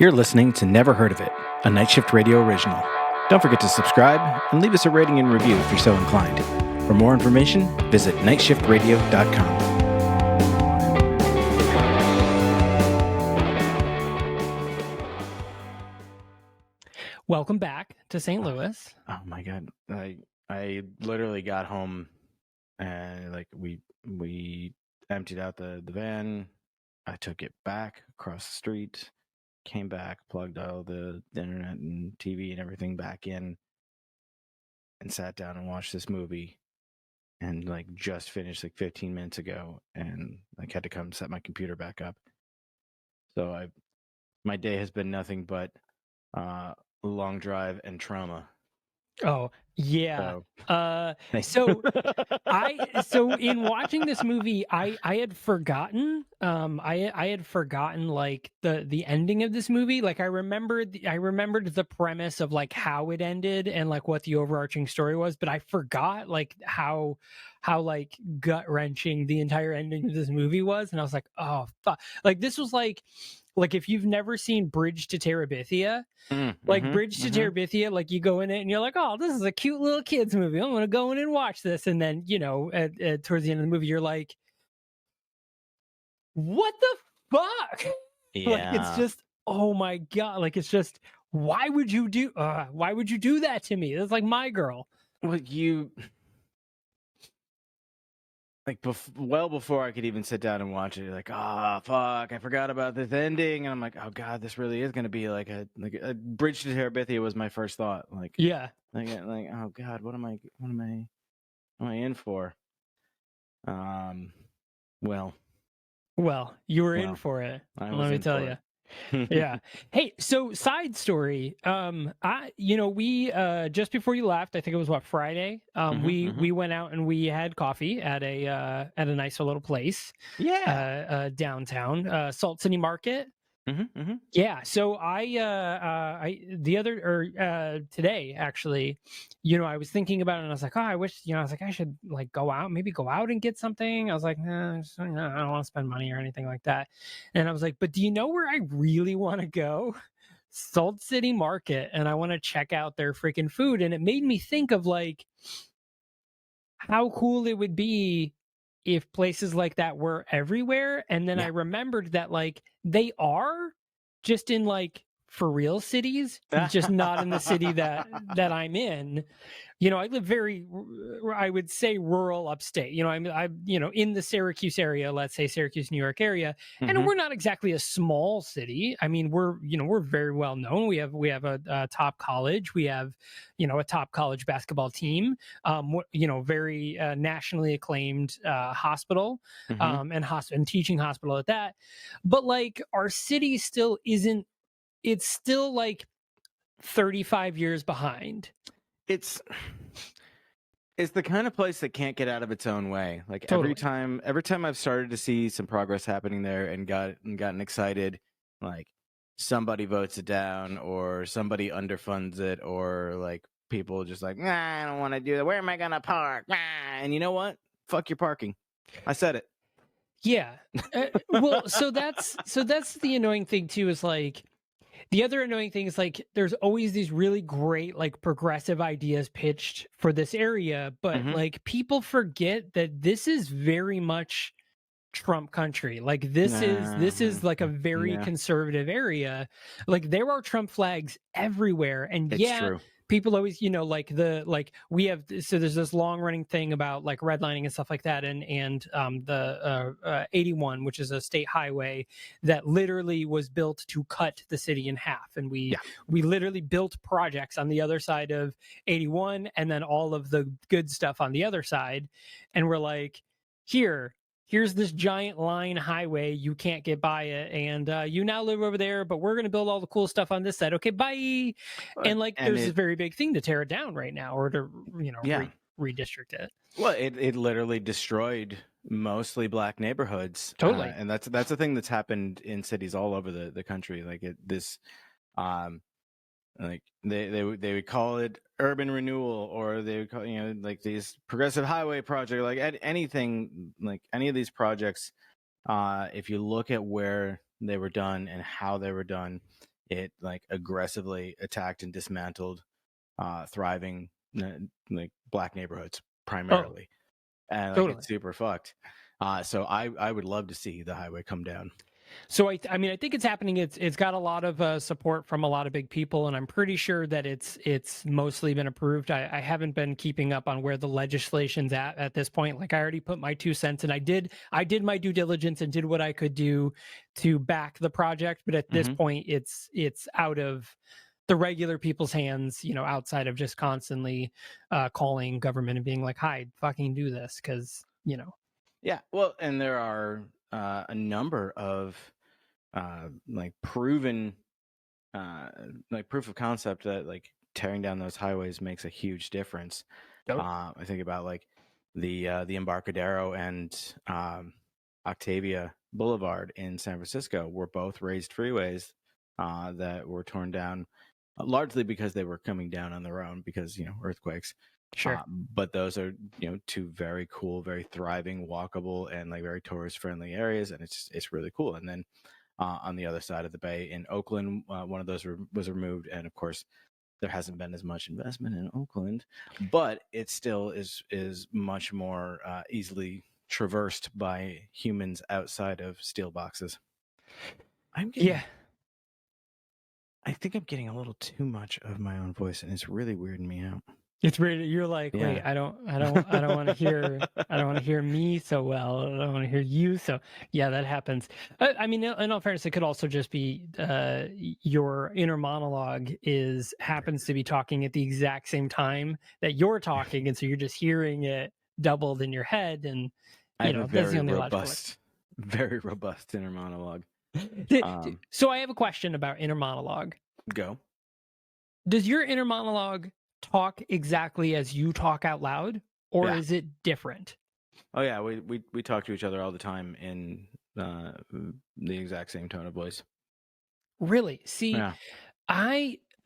You're listening to Never Heard of It, a Night Shift Radio original. Don't forget to subscribe and leave us a rating and review if you're so inclined. For more information, visit nightshiftradio.com. Welcome back to St. Louis. Oh my God. I literally got home and we emptied out the van. I took it back across the street, came back, plugged all the internet and TV and everything back in, and sat down and watched this movie. And just finished 15 minutes ago, and had to come set my computer back up. So my day has been nothing but long drive and trauma. Oh yeah. So in watching this movie, I had forgotten. I had forgotten the ending of this movie. I remembered the premise of how it ended and what the overarching story was, but I forgot how gut wrenching the entire ending of this movie was, and I was like, oh fuck! This was like if you've never seen Bridge to Terabithia, Bridge to Terabithia, you go in it and you're like, oh, this is a cute little kids movie. I'm gonna go in and watch this, and then towards the end of the movie, you're like, what the fuck? Yeah. It's just, oh my God, it's just, why would you do that to me? It's like my girl. Well, well before I could even sit down and watch it, you're like, oh fuck, I forgot about this ending, and I'm like, oh God, this really is gonna be a Bridge to Terabithia was my first thought. Yeah. Oh God, what am I in for? Well, you were in for it. Let me tell you. Yeah. Hey, so side story. We just before you left, I think it was Friday. We went out and we had coffee at a nice little place. Yeah. Downtown, Salt City Market. Yeah. So today actually, I was thinking about it and I was like, oh, I wish, I should go out and get something. I was like, nah, I don't want to spend money or anything like that. And I was like, but do you know where I really want to go? Salt City Market. And I want to check out their freaking food. And it made me think of how cool it would be if places like that were everywhere. And then I remembered that they are just in for real cities, just not in the city that I'm in. I live very, I would say, rural upstate. I'm in the Syracuse area, let's say Syracuse, New York area, and we're not exactly a small city. I mean, we're very well known. We have a top college. We have a top college basketball team. Very nationally acclaimed hospital, and teaching hospital at that. But our city still isn't. It's still 35 years behind. It's the kind of place that can't get out of its own way. Totally. every time I've started to see some progress happening there and gotten excited, somebody votes it down or somebody underfunds it, or people just nah, I don't want to do that. Where am I gonna park? Nah. And you know what? Fuck your parking. I said it. Yeah. Well, so that's the annoying thing too, is the other annoying thing is there's always these really great progressive ideas pitched for this area, but people forget that this is very much Trump country. This is a very conservative area. There are Trump flags everywhere, and it's true. People always, we have, so there's this long running thing about redlining and stuff like that. And the 81, which is a state highway that literally was built to cut the city in half. And we literally built projects on the other side of 81 and then all of the good stuff on the other side. And we're here's this giant line highway. You can't get by it. And you now live over there, but we're going to build all the cool stuff on this side. Okay, bye. And there's this very big thing to tear it down right now, or to, redistrict it. Well, it literally destroyed mostly black neighborhoods. Totally. And that's the thing that's happened in cities all over the country. They would call it urban renewal, or they would call these progressive highway project, anything, any of these projects. If you look at where they were done and how they were done, it like aggressively attacked and dismantled thriving like black neighborhoods Oh, primarily, and like totally. it's super fucked. So I would love to see the highway come down. So I mean, I think it's happening. It's got a lot of support from a lot of big people, and I'm pretty sure that it's mostly been approved. I haven't been keeping up on where the legislation's at this point. Like I already put my 2 cents, and I did my due diligence and did what I could do to back the project. But at this Mm-hmm. point, it's out of the regular people's hands. Outside of just constantly calling government and being like, "Hi, fucking do this," because Yeah, well, and there are a number of like proven like proof of concept that like tearing down those highways makes a huge difference. I think about like the Embarcadero and Octavia Boulevard in San Francisco were both raised freeways that were torn down largely because they were coming down on their own because earthquakes. sure, But those are two very cool, very thriving, walkable, and like very tourist friendly areas, and it's really cool. And then on the other side of the bay in Oakland, one of those was removed, and of course there hasn't been as much investment in Oakland, but it still is much more easily traversed by humans outside of steel boxes. yeah. I think I'm getting a little too much of my own voice, and it's really weirding me out. It's weird. You're like, wait, Yeah. I don't want to hear, I don't want to hear me so well. I don't want to hear you. So yeah, that happens. I mean, in all fairness, it could also just be your inner monologue happens to be talking at the exact same time that you're talking, and so you're just hearing it doubled in your head, and I have a that's the only logical way. very robust inner monologue. So I have a question about inner monologue. Go. Does your inner monologue talk exactly as you talk out loud, or Yeah. is it different? Oh yeah, we talk to each other all the time in the exact same tone of voice. Really? See, Yeah.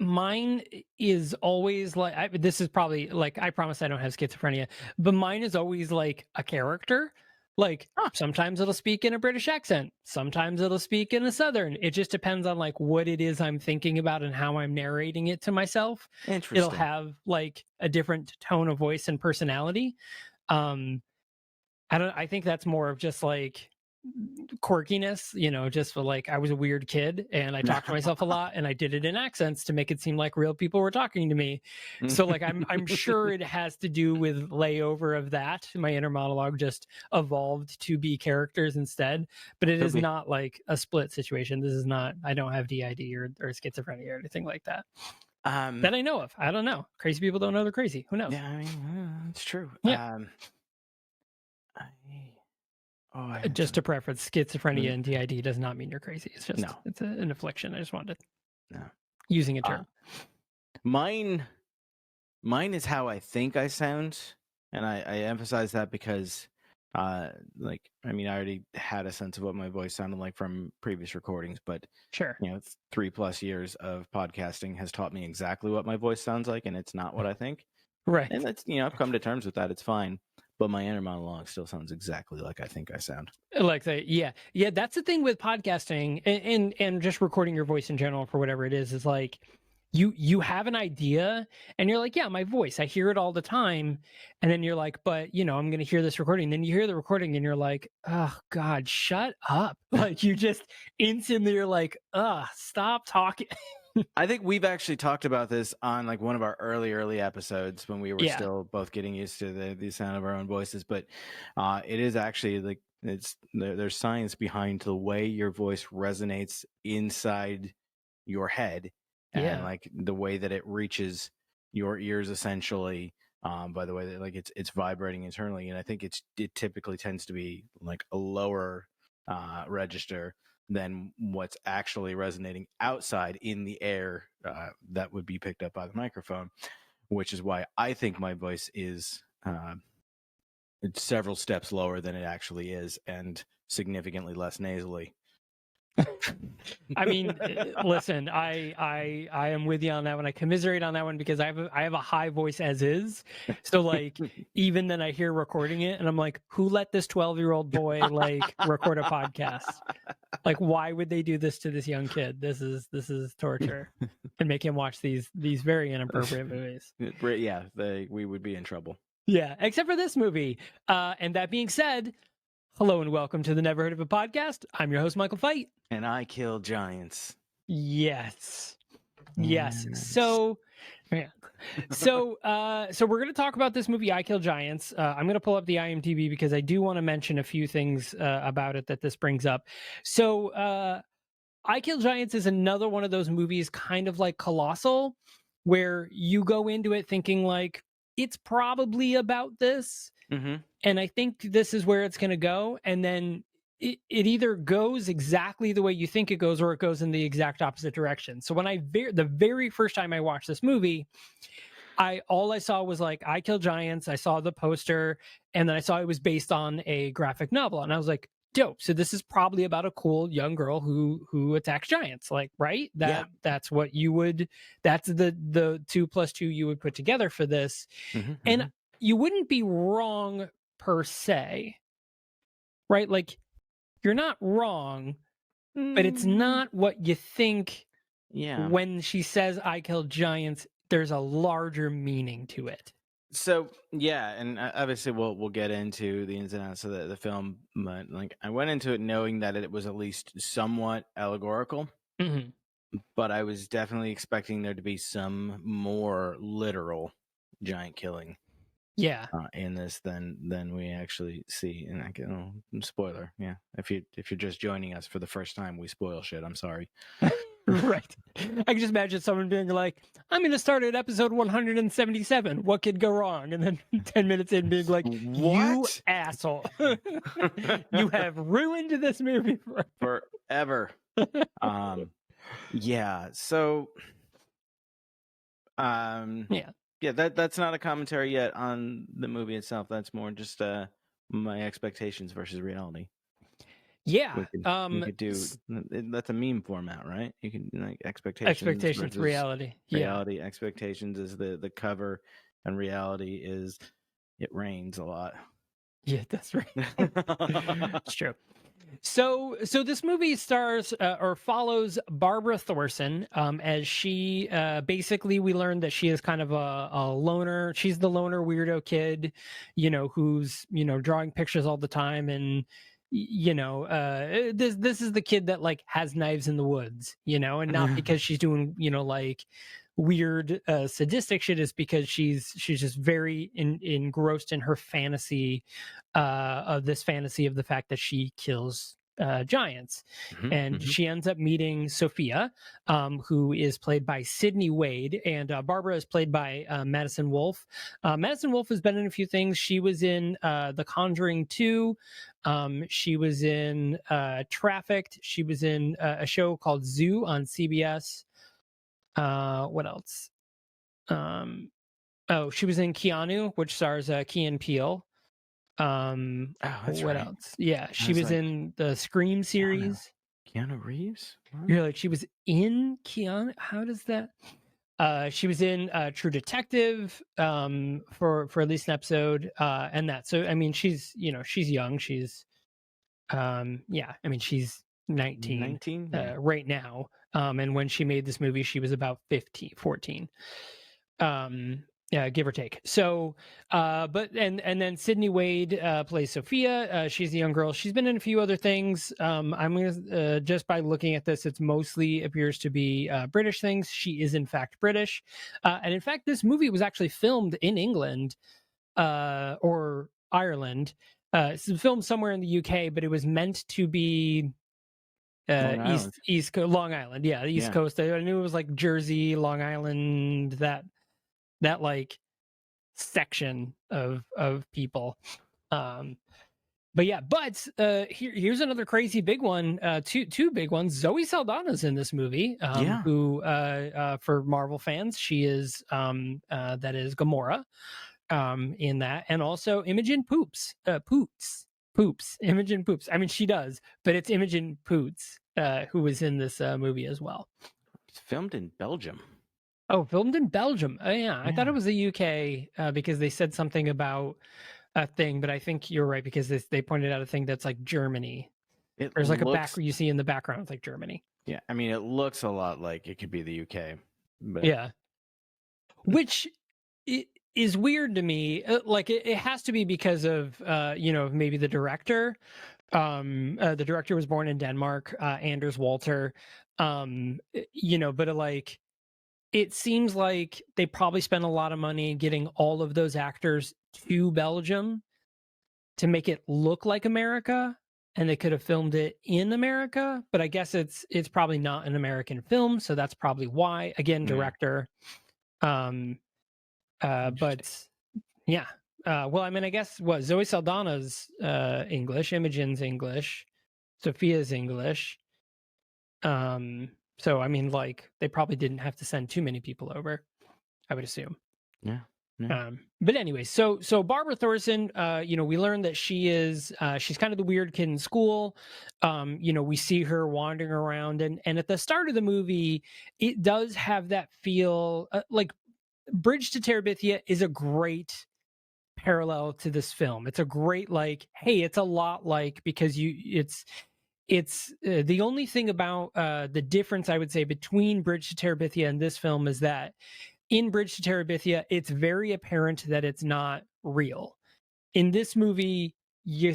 mine is always like, this is probably like, I promise I don't have schizophrenia, but mine is always like a character. Like Huh. sometimes it'll speak in a British accent, sometimes it'll speak in a Southern. It just depends on like what it is I'm thinking about and how I'm narrating it to myself. It'll Interesting. have like a different tone of voice and personality. Um, I think that's more of just like quirkiness, just for like I was a weird kid and I talked to myself a lot and I did it in accents to make it seem like real people were talking to me. So like I'm sure it has to do with layover of that. My inner monologue just evolved to be characters instead, but it Could is be. not like a split situation. This is not, I don't have DID or schizophrenia or anything like that. That I know of. I don't know. Crazy people don't know they're crazy. Who knows? Yeah, I mean, it's true. Yeah. I had Just to preference, schizophrenia Mm. and DID does not mean you're crazy. It's just No. it's an affliction. I just wanted No. using a term. Mine is how I think I sound, and I emphasize that because like I mean I already had a sense of what my voice sounded like from previous recordings, but Sure. 3+ years of podcasting has taught me exactly what my voice sounds like, and it's not what I think. Right. And that's I've come to terms with that. It's fine. But my inner monologue still sounds exactly like I think I sound. Like that, yeah. That's the thing with podcasting and just recording your voice in general for whatever it is like you have an idea and you're like, yeah, my voice, I hear it all the time, and then you're like, but I'm gonna hear this recording. Then you hear the recording and you're like, oh god, shut up. Like you just instantly you're like, stop talking. I think we've actually talked about this on like one of our early episodes when we were Yeah. still both getting used to the sound of our own voices. But it is actually like there's science behind the way your voice resonates inside your head, and Yeah. like the way that it reaches your ears essentially. By the way that like it's vibrating internally, and I think it typically tends to be like a lower register than what's actually resonating outside in the air that would be picked up by the microphone, which is why I think my voice is it's several steps lower than it actually is and significantly less nasally. I mean, listen, I am with you on that one. I commiserate on that one because I have a high voice as is. So like, even then I hear recording it and I'm like, who let this 12-year-old boy like record a podcast? Like, why would they do this to this young kid? This is torture, and make him watch these very inappropriate movies. Yeah, we would be in trouble. Yeah, except for this movie. And that being said, hello and welcome to the Never Heard of a Podcast. I'm your host, Michael Fight. And I kill giants. Yes. So, yeah. So we're going to talk about this movie, I Kill Giants. I'm going to pull up the IMDb because I do want to mention a few things about it that this brings up. So, I Kill Giants is another one of those movies, kind of like Colossal, where you go into it thinking like it's probably about this, and I think this is where it's going to go, and then it either goes exactly the way you think it goes, or it goes in the exact opposite direction. So when the very first time I watched this movie, all I saw was like I Kill Giants. I saw the poster, and then I saw it was based on a graphic novel, and I was like, dope. So this is probably about a cool young girl who attacks giants, like, right? That's what you would, that's the 2 + 2 you would put together for this. And you wouldn't be wrong per se, right? Like, you're not wrong, but it's not what you think. Yeah. When she says I kill giants, there's a larger meaning to it. So yeah, and obviously we'll get into the ins and outs of the film, but like I went into it knowing that it was at least somewhat allegorical, but I was definitely expecting there to be some more literal giant killing. Yeah. In this than we actually see, and I can spoiler. Yeah, if you're just joining us for the first time, we spoil shit. I'm sorry. Right. I can just imagine someone being like, I'm going to start at episode 177. What could go wrong? And then 10 minutes in being like, you asshole. You have ruined this movie forever. Yeah. So, yeah, that's not a commentary yet on the movie itself. That's more just my expectations versus reality. Yeah. We could do that's a meme format, right? You can like expectations reality. Reality expectations is the cover, and reality is it rains a lot. Yeah, that's right. It's true. So this movie stars or follows Barbara Thorson as she basically, we learned that she is kind of a loner. She's the loner weirdo kid, who's drawing pictures all the time, and this is the kid that like has knives in the woods, and not because she's doing like weird sadistic shit, is because she's just very engrossed in her fantasy of the fact that she kills giants. And she ends up meeting Sophia, who is played by Sydney Wade, and Barbara is played by Madison Wolfe. Madison Wolfe has been in a few things. She was in The Conjuring 2. She was in Trafficked. She was in a show called Zoo on CBS. What else? She was in Keanu, which stars Key and Peele. What else? Yeah, she was in the Scream series. Keanu Reeves? What? You're like, she was in Keanu? How does that? She was in True Detective for at least an episode, and that. So I mean, she's she's young. She's she's 19 right now. And when she made this movie, she was about 14. Give or take. So, but then Sydney Wade plays Sophia. She's a young girl. She's been in a few other things. I'm gonna just by looking at this, it's mostly appears to be British things. She is in fact British, and in fact, this movie was actually filmed in England or Ireland. It's filmed somewhere in the UK, but it was meant to be East Coast, Long Island. Yeah, the East Coast. I knew it was like Jersey, Long Island, that like section of people. But here's another crazy big one. Two big ones. Zoe Saldana's in this movie. Who for Marvel fans, she is that is Gamora in that, and also Imogen Poots. Imogen Poots. I mean, she does, but it's Imogen Poots. who was in this movie as well. It's filmed in Belgium. Oh, filmed in Belgium. Oh, yeah. I thought Yeah. it was the UK because they said something about a thing, but I think you're right because they pointed out a thing that's like Germany. It There's like a back looks, you see in the background, it's like Germany. yeah, I mean, it looks a lot like it could be the UK, but Yeah. Which is weird to me. Like it has to be because of maybe the director. The director was born in Denmark, Anders Walter. But like it seems like they probably spent a lot of money getting all of those actors to Belgium to make it look like America, and they could have filmed it in America, but I guess it's probably not an American film, so that's probably why. Again, yeah. director. Um Interesting. but yeah. Well, I mean, I guess what Zoe Saldana's English, Imogen's English, Sophia's English. So I mean, like they probably didn't have to send too many people over, I would assume. Yeah. Yeah. But anyway, so Barbara Thorson, we learned that she's kind of the weird kid in school. We see her wandering around, and at the start of the movie, it does have that feel like Bridge to Terabithia is a great parallel to this film. It's a great like, hey, it's a lot like because it's the only thing about the difference I would say between Bridge to Terabithia and this film is that in Bridge to Terabithia, it's very apparent that it's not real. In this movie, you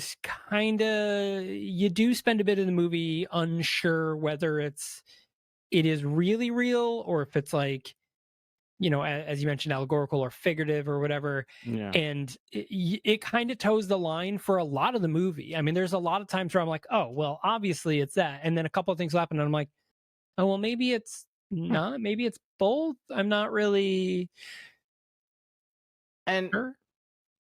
do spend a bit of the movie unsure whether it is really real or if it's like, as you mentioned, allegorical or figurative or whatever. Yeah. And it kind of toes the line for a lot of the movie. I mean, there's a lot of times where I'm like, oh, well, obviously it's that. And then a couple of things happen and I'm like, oh, well, maybe it's not. Maybe it's both. I'm not really And sure.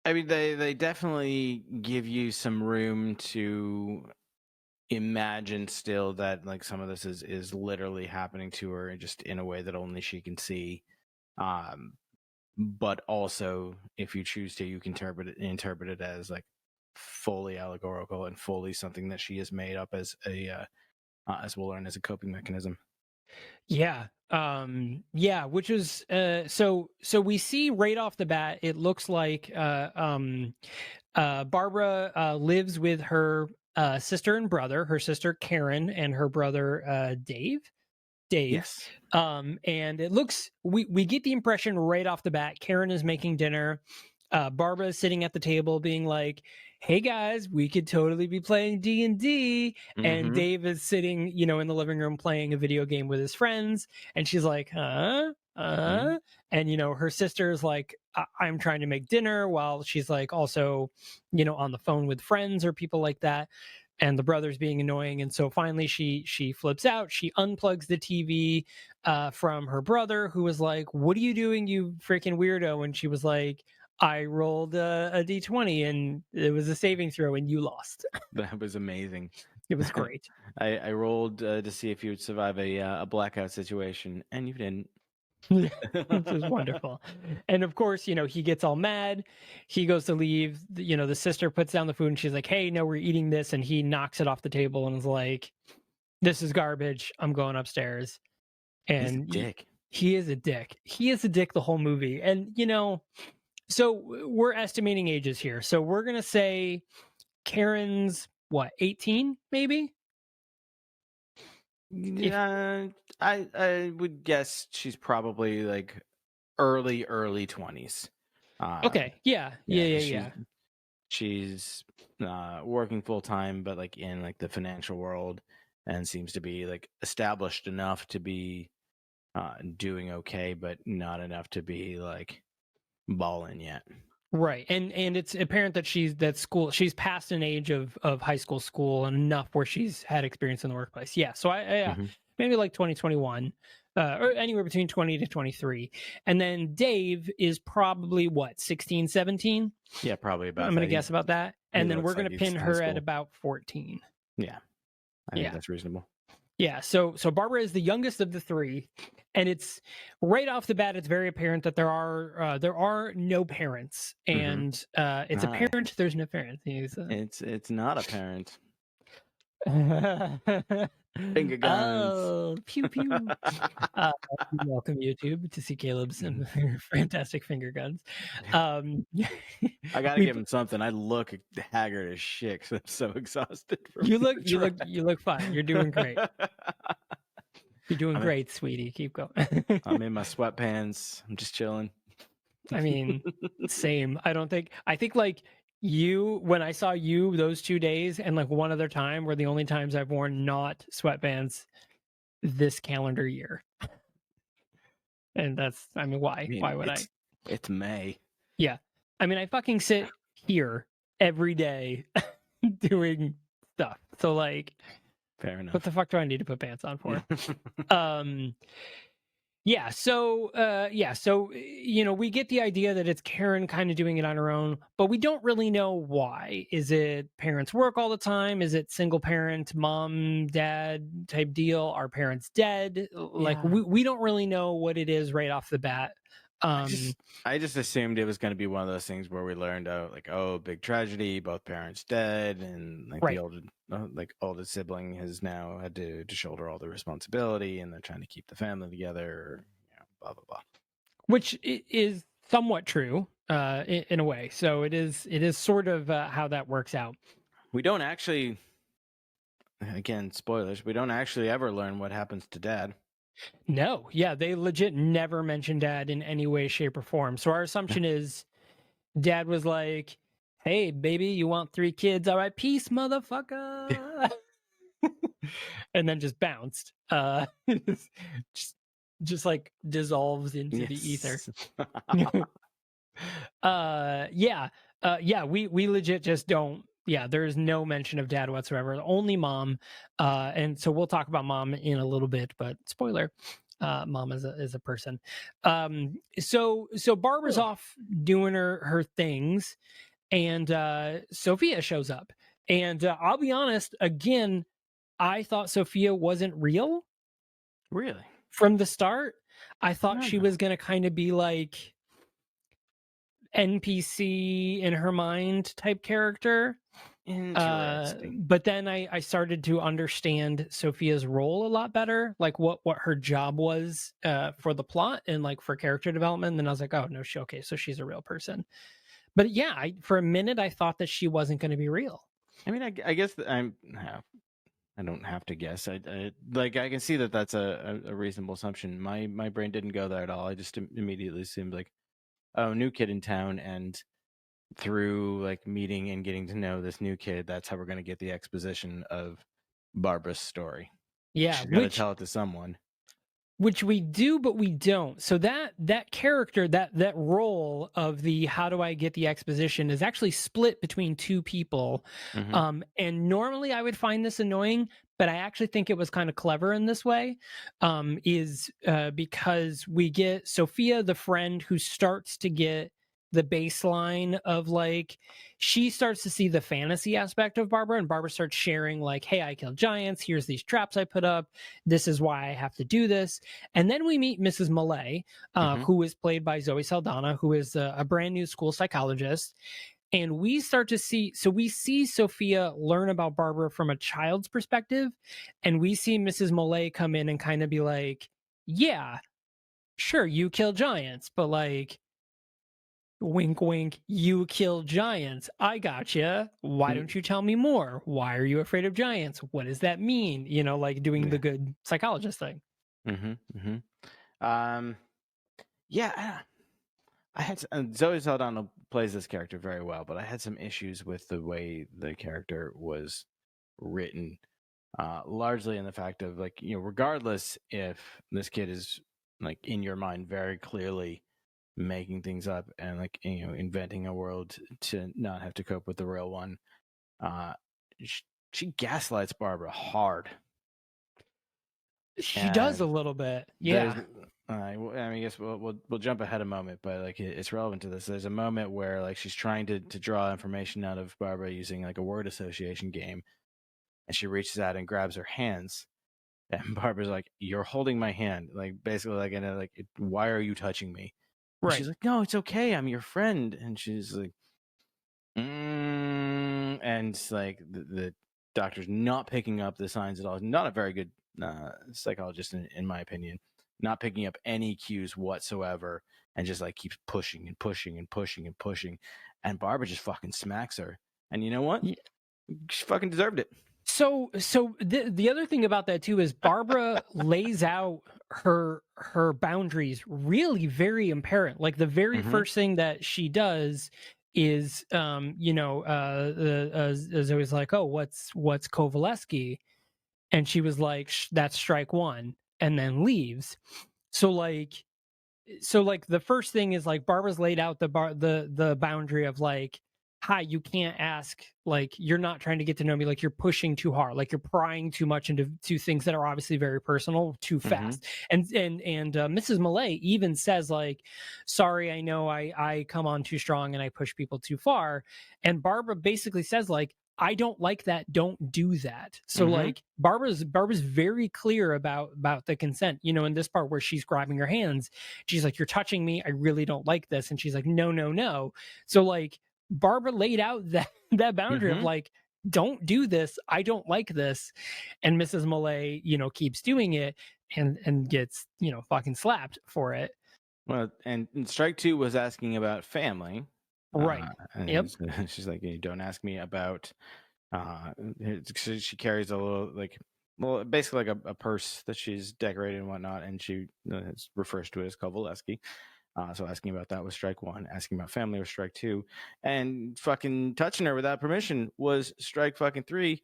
I mean, they definitely give you some room to imagine still that like some of this is literally happening to her just in a way that only she can see. But also, if you choose to, you can interpret it as like fully allegorical and fully something that she has made up as as we'll learn, as a coping mechanism. Yeah. Which is so we see right off the bat, it looks like Barbara lives with her sister and brother, her sister Karen and her brother Dave. Yes. And it looks we get the impression right off the bat Karen is making dinner. Barbara is sitting at the table being like, hey guys, we could totally be playing D&D. And Mm-hmm. Dave is sitting, in the living room playing a video game with his friends. And she's like, huh? Mm-hmm. And, her sister's like, I'm trying to make dinner while she's like also, on the phone with friends or people like that. And the brother's being annoying. And so finally she flips out. She unplugs the TV from her brother, who was like, what are you doing, you freaking weirdo? And she was like, I rolled a d20 and it was a saving throw and you lost. That was amazing. It was great. I rolled to see if you would survive a blackout situation, and you didn't. Which is wonderful. And of course, he gets all mad. He goes to leave. The sister puts down the food and she's like, hey, no, we're eating this. And he knocks it off the table and is like, this is garbage. I'm going upstairs. He's a And dick. he is a dick. He is a dick the whole movie. And, so we're estimating ages here. So we're going to say Karen's, 18 maybe? Yeah, I would guess she's probably like early 20s. Okay. Yeah. She's working full time, but like in like the financial world, and seems to be like established enough to be doing okay, but not enough to be like balling yet. Right. And it's apparent that she's past an age of high school and enough where she's had experience in the workplace. Yeah. So Mm-hmm. maybe like 2021. Or anywhere between 20 to 23. And then Dave is probably 16, 17? Yeah, probably about I'm going to that. guess about that. And then we're going to pin her at about 14. Yeah. I think that's reasonable. Yeah, so Barbara is the youngest of the three, and it's right off the bat. It's very apparent that there are no parents, and it's apparent there's no parents. It's not apparent. Finger guns. Oh, pew pew. You're welcome, YouTube, to see Caleb's fantastic finger guns. I gotta we give him something. I look haggard as shit because I'm so exhausted from you the look you drive. look you look fine. You're doing great. You're doing great, sweetie. Keep going. I'm in my sweatpants. I'm just chilling. I mean, same. I think like you, when I saw you those 2 days and like one other time were the only times I've worn not sweatpants this calendar year. And that's, I mean, why? I mean, Why would I? It's May. Yeah. I mean, I fucking sit here every day doing stuff. So like, Fair enough. what the fuck do I need to put pants on for? So we get the idea that it's Karen kind of doing it on her own, but we don't really know why. Is it parents work all the time? Is it single parent, mom, dad type deal? Are parents dead? Like we don't really know what it is right off the bat. I just assumed it was going to be one of those things where we learned out like, oh, big tragedy, both parents dead, and like right. the oldest sibling has now had to shoulder all the responsibility, and they're trying to keep the family together, or, blah blah blah. Which is somewhat true in a way. So it is sort of how that works out. We don't actually, again, spoilers. We don't actually ever learn what happens to Dad. No, yeah, they legit never mention Dad in any way, shape, or form. So our assumption is Dad was like, "Hey, baby, you want 3 kids? All right, peace, motherfucker," and then just bounced. Just like dissolves into the ether. We legit just don't. Yeah, there's no mention of Dad whatsoever. Only Mom, and so we'll talk about Mom in a little bit. But spoiler, Mom is a person. So Barbara's off doing her things, and Sophia shows up. And I'll be honest, again, I thought Sophia wasn't real. Really? From the start, I thought she was gonna kind of be like NPC in her mind type character. Interesting. But then I started to understand Sophia's role a lot better, like what her job was for the plot and like for character development. And then I was like, oh no, okay, so she's a real person. But yeah, for a minute I thought that she wasn't going to be real. I mean, I guess I don't have to guess. I can see that that's a reasonable assumption. My brain didn't go there at all. I just immediately assumed like, oh, new kid in town, and through like meeting and getting to know this new kid, that's how we're going to get the exposition of Barbara's story. Yeah, she's got to tell it to someone. Which we do, but we don't. So that character, that role of the how do I get the exposition is actually split between 2 people. Mm-hmm. And normally I would find this annoying, but I actually think it was kind of clever in this way. Because we get Sophia, the friend, who starts to get the baseline of like, she starts to see the fantasy aspect of Barbara, and Barbara starts sharing like, hey, I killed giants, here's these traps I put up, this is why I have to do this. And then we meet Mrs. Millay, who is played by Zoe Saldana, who is a brand new school psychologist. And we start to see Sophia learn about Barbara from a child's perspective, and we see Mrs. Millay come in and kind of be like, yeah, sure, you kill giants, but like, wink wink, you kill giants, I gotcha, why don't you tell me more? Why are you afraid of giants? What does that mean? Like doing the good psychologist thing. Yeah, I had Zoe Saldana plays this character very well, but I had some issues with the way the character was written, largely in the fact of like, regardless if this kid is like in your mind very clearly making things up and like, inventing a world to not have to cope with the real one, she gaslights Barbara hard. She does a little bit, yeah. I guess we'll jump ahead a moment, but like it's relevant to this. There's a moment where like she's trying to draw information out of Barbara using like a word association game, and she reaches out and grabs her hands, and Barbara's like, "You're holding my hand," like basically like, why are you touching me? Right. She's like, "No, it's okay. I'm your friend," and she's like, and like the doctor's not picking up the signs at all. Not a very good psychologist, in my opinion. Not picking up any cues whatsoever, and just like keeps pushing and pushing and pushing and pushing. And Barbara just fucking smacks her. And you know what? Yeah. She fucking deserved it. So the other thing about that too is Barbara lays out her boundaries really very apparent. Like the very first thing that she does is Zoe's like, oh, what's Kovaleski? And she was like, that's strike one, and then leaves. So like the first thing is like Barbara's laid out the boundary of like, hi, you can't ask, like you're not trying to get to know me, like you're pushing too hard, like you're prying too much into things that are obviously very personal too fast. And Mrs. Millay even says like, sorry, I know I come on too strong and I push people too far. And Barbara basically says like, I don't like that. Don't do that. So like Barbara's very clear about the consent, you know, in this part where she's grabbing her hands, she's like, you're touching me. I really don't like this. And she's like, no, no, no. So like Barbara laid out that boundary of like, don't do this. I don't like this. And Mrs. Millay, you know, keeps doing it and gets, you know, fucking slapped for it. Well, and strike two was asking about family. Right. Yep. She's like, you don't ask me about. She carries a little basically like a purse that she's decorated and whatnot, and she refers to it as Kovaleski. So asking about that was strike one. Asking about family was strike two, and fucking touching her without permission was strike fucking three.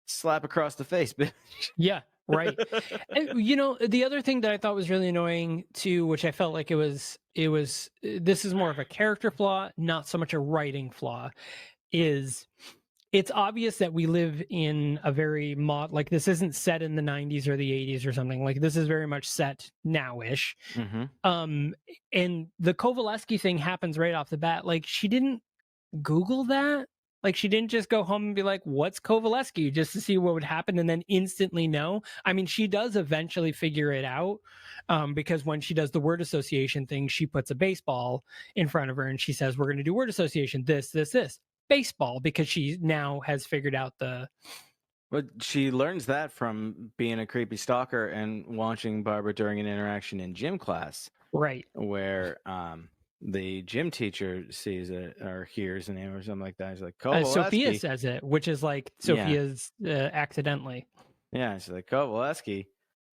Slap across the face, bitch. Yeah. Right. And, you know, the other thing that I thought was really annoying too, which I felt like this is more of a character flaw, not so much a writing flaw, is it's obvious that we live in a very like this isn't set in the 90s or the 80s or something. Like this is very much set now-ish. And the Kovaleski thing happens right off the bat. Like she didn't Google that. Like she didn't just go home and be like, what's Kovaleski, just to see what would happen and then instantly know. I mean, she does eventually figure it out, because when she does the word association thing, she puts a baseball in front of her and she says, we're going to do word association, this, baseball, because she now has figured out the... But she learns that from being a creepy stalker and watching Barbara during an interaction in gym class. Right. Where the gym teacher sees it or hears the name or something like that. He's like, Sophia says it, which is like Sophia's accidentally. Yeah, she's like, Kovaleski.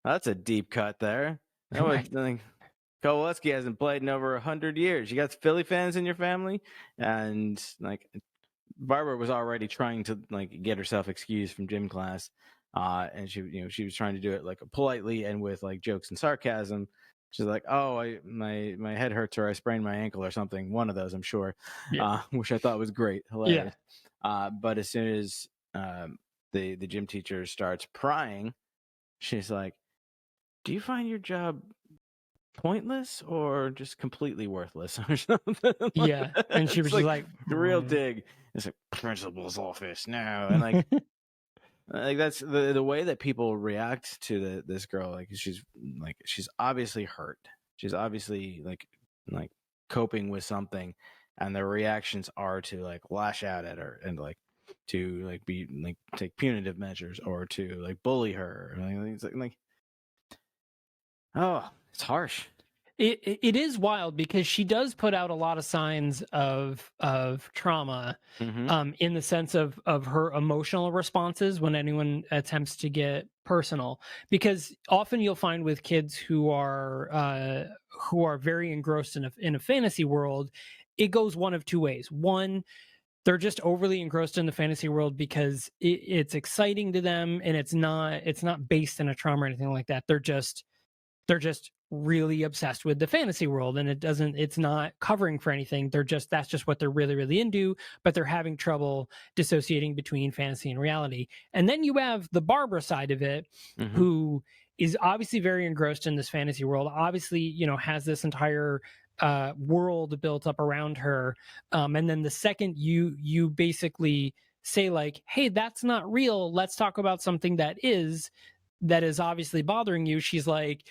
That's a deep cut there. Kovaleski hasn't played in over 100 years. You got Philly fans in your family? And like Barbara was already trying to like get herself excused from gym class. And she was trying to do it like politely and with like jokes and sarcasm. She's like, oh, my head hurts or I sprained my ankle or something. One of those, I'm sure, which I thought was great. Hilarious. Yeah. But as soon as the gym teacher starts prying, she's like, do you find your job pointless or just completely worthless or something? Yeah. And she was like the real dig. It's like principal's office now. And like, like that's the way that people react to this girl. Like she's obviously hurt. She's obviously like coping with something, and their reactions are to like lash out at her and like to like be like take punitive measures or to like bully her. Like oh, it's harsh. It is wild because she does put out a lot of signs of trauma, in the sense of her emotional responses when anyone attempts to get personal. Because often you'll find with kids who are very engrossed in a fantasy world, it goes one of two ways. One, they're just overly engrossed in the fantasy world because it's exciting to them, and it's not based in a trauma or anything like that. They're just really obsessed with the fantasy world, and it's not covering for anything. That's just what they're really, really into, but they're having trouble dissociating between fantasy and reality. And then you have the Barbara side of it, who is obviously very engrossed in this fantasy world, obviously, you know, has this entire world built up around her. And then the second you basically say like, hey, that's not real, let's talk about something that is obviously bothering you, she's like,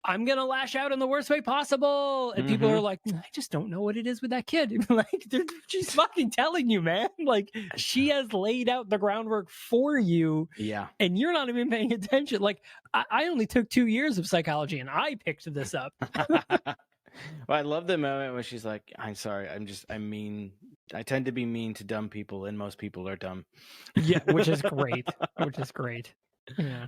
I'm gonna lash out in the worst way possible, and people are like, I just don't know what it is with that kid. Like, she's fucking telling you, man. Like, she has laid out the groundwork for you, Yeah. and you're not even paying attention. Like, I only took 2 years of psychology, and I picked this up. Well, I love the moment when she's like, I'm sorry, I'm mean. I tend to be mean to dumb people, and most people are dumb. Yeah, which is great. Which is great. Yeah,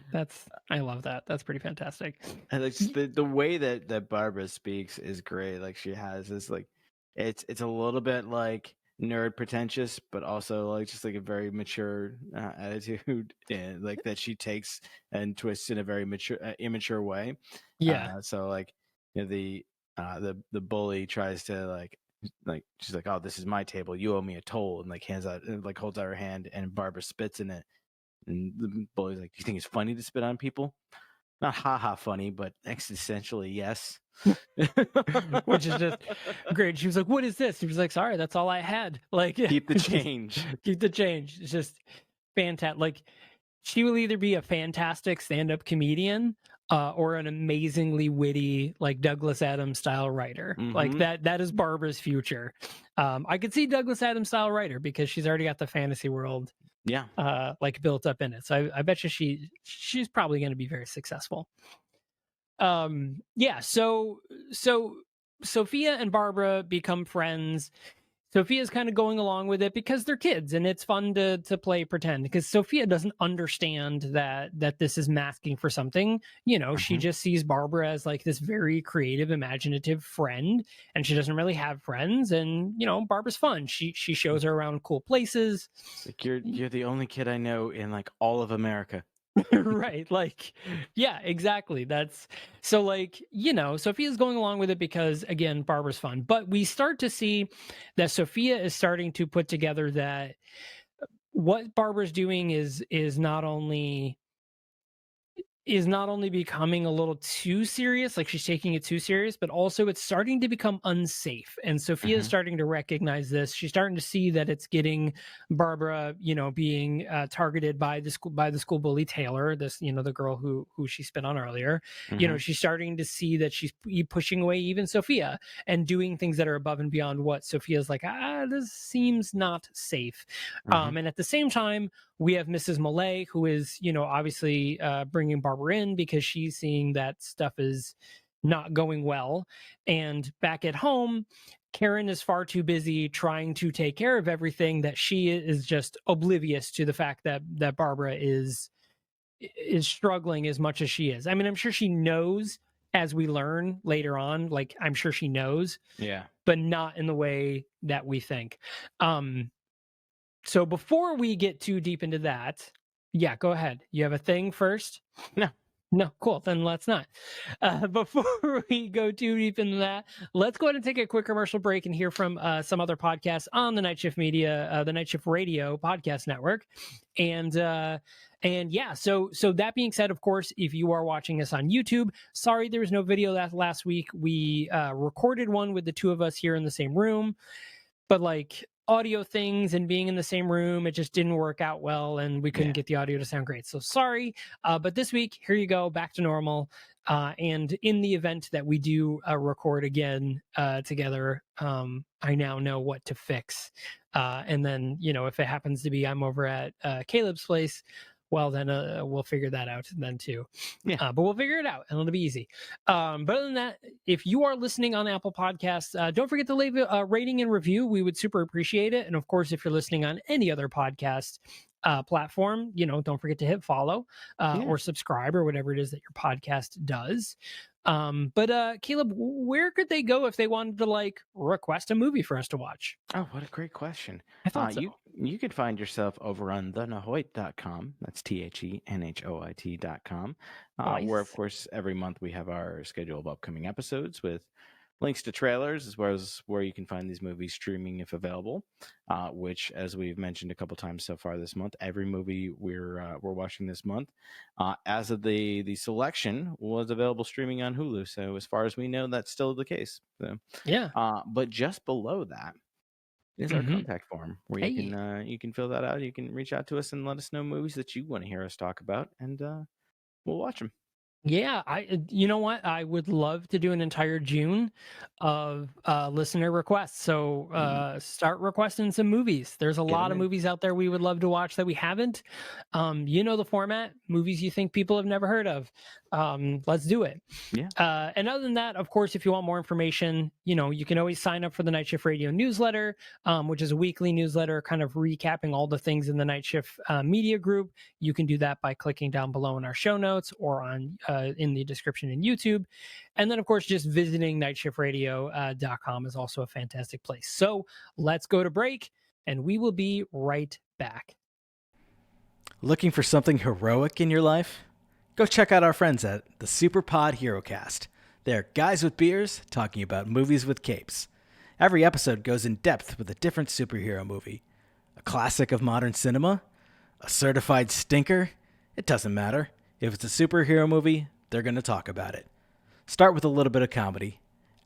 I love that. That's pretty fantastic. And like the way that Barbara speaks is great. Like she has this like, it's a little bit like nerd pretentious, but also like just like a very mature attitude, and like that she takes and twists in a very mature, immature way. Yeah. So like, you know, the bully tries to like she's like, oh, this is my table, you owe me a toll, and like hands out, like holds out her hand, and Barbara spits in it, and the bully's like, do you think it's funny to spit on people? Not haha funny, but existentially yes. Which is just great. She was like, what is this? He was like, sorry, that's all I had. Like, Keep the change. keep the change. It's just fantastic. Like, she will either be a fantastic stand-up comedian or an amazingly witty, like Douglas Adams style writer. Like that is Barbara's future. I could see Douglas Adams style writer because she's already got the fantasy world like built up in it. So I bet you she's probably going to be very successful. Yeah, so Sophia and Barbara become friends. Sophia's kind of going along with it because they're kids and it's fun to play pretend, because Sophia doesn't understand that this is masking for something. You know, she just sees Barbara as like this very creative, imaginative friend, and she doesn't really have friends. And you know, Barbara's fun. She shows her around cool places. It's like you're the only kid I know in like all of America. Right, like, yeah, exactly. That's so, like, you know, Sophia's going along with it because again, Barbara's fun, but we start to see that Sophia is starting to put together that what Barbara's doing is not only becoming a little too serious, like she's taking it too serious, but also it's starting to become unsafe. And Sophia is starting to recognize this. She's starting to see that it's getting Barbara, you know, being targeted by the school bully Taylor, this, you know, the girl who she spit on earlier. You know, she's starting to see that she's pushing away even Sophia and doing things that are above and beyond what Sophia's like, this seems not safe. And at the same time, we have Mrs. Millay, who is, you know, obviously bringing Barbara in because she's seeing that stuff is not going well. And back at home, Karen is far too busy trying to take care of everything that she is just oblivious to the fact that Barbara is struggling as much as she is. I mean, I'm sure she knows, as we learn later on, like I'm sure she knows, but not in the way that we think. So before we get too deep into that, yeah, go ahead. You have a thing first? No, cool. Then let's not. Before we go too deep into that, let's go ahead and take a quick commercial break and hear from some other podcasts on the Night Shift Media, the Night Shift Radio podcast network. And yeah, so that being said, of course, if you are watching us on YouTube, sorry there was no video last week. We recorded one with the two of us here in the same room, but like audio things and being in the same room, it just didn't work out well and we couldn't get the audio to sound great. So sorry. But this week, here you go, back to normal. And in the event that we do record again together, I now know what to fix. And then, you know, if it happens to be I'm over at Caleb's place, well, then we'll figure that out then too. But we'll figure it out and it'll be easy. But other than that, if you are listening on Apple Podcasts, don't forget to leave a rating and review. We would super appreciate it. And of course, if you're listening on any other podcast platform, you know, don't forget to hit follow or subscribe or whatever it is that your podcast does. But Caleb, where could they go if they wanted to like request a movie for us to watch? Oh, what a great question. I thought so. You could find yourself over on thenahoit.com. That's THENHOIT.com. Nice. Where, of course, every month we have our schedule of upcoming episodes with links to trailers, as well as where you can find these movies streaming if available, which, as we've mentioned a couple times so far this month, every movie we're watching this month, as of the selection, was available streaming on Hulu. So as far as we know, that's still the case. So, yeah. But just below that is our contact form where you can fill that out. You can reach out to us and let us know movies that you want to hear us talk about, and we'll watch them. Yeah, you know what? I would love to do an entire June of listener requests. So start requesting some movies. There's a Get lot them of in. movies out there we would love to watch that we haven't. You know the format, movies you think people have never heard of. Let's do it. Yeah. And other than that, of course, if you want more information, you can always sign up for the Night Shift Radio newsletter, which is a weekly newsletter kind of recapping all the things in the Night Shift media group. You can do that by clicking down below in our show notes or on in the description in YouTube. And then, of course, just visiting nightshiftradio.com is also a fantastic place. So let's go to break, and we will be right back. Looking for something heroic in your life? Go check out our friends at the Superpod HeroCast. They're guys with beers talking about movies with capes. Every episode goes in depth with a different superhero movie. A classic of modern cinema? A certified stinker? It doesn't matter. If it's a superhero movie, they're going to talk about it. Start with a little bit of comedy,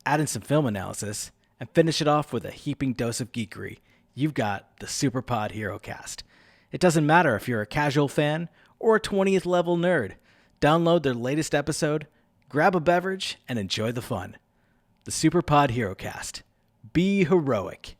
add in some film analysis, and finish it off with a heaping dose of geekery. You've got the Superpod HeroCast. It doesn't matter if you're a casual fan or a 20th level nerd. Download their latest episode, grab a beverage, and enjoy the fun. The Superpod HeroCast. Be heroic.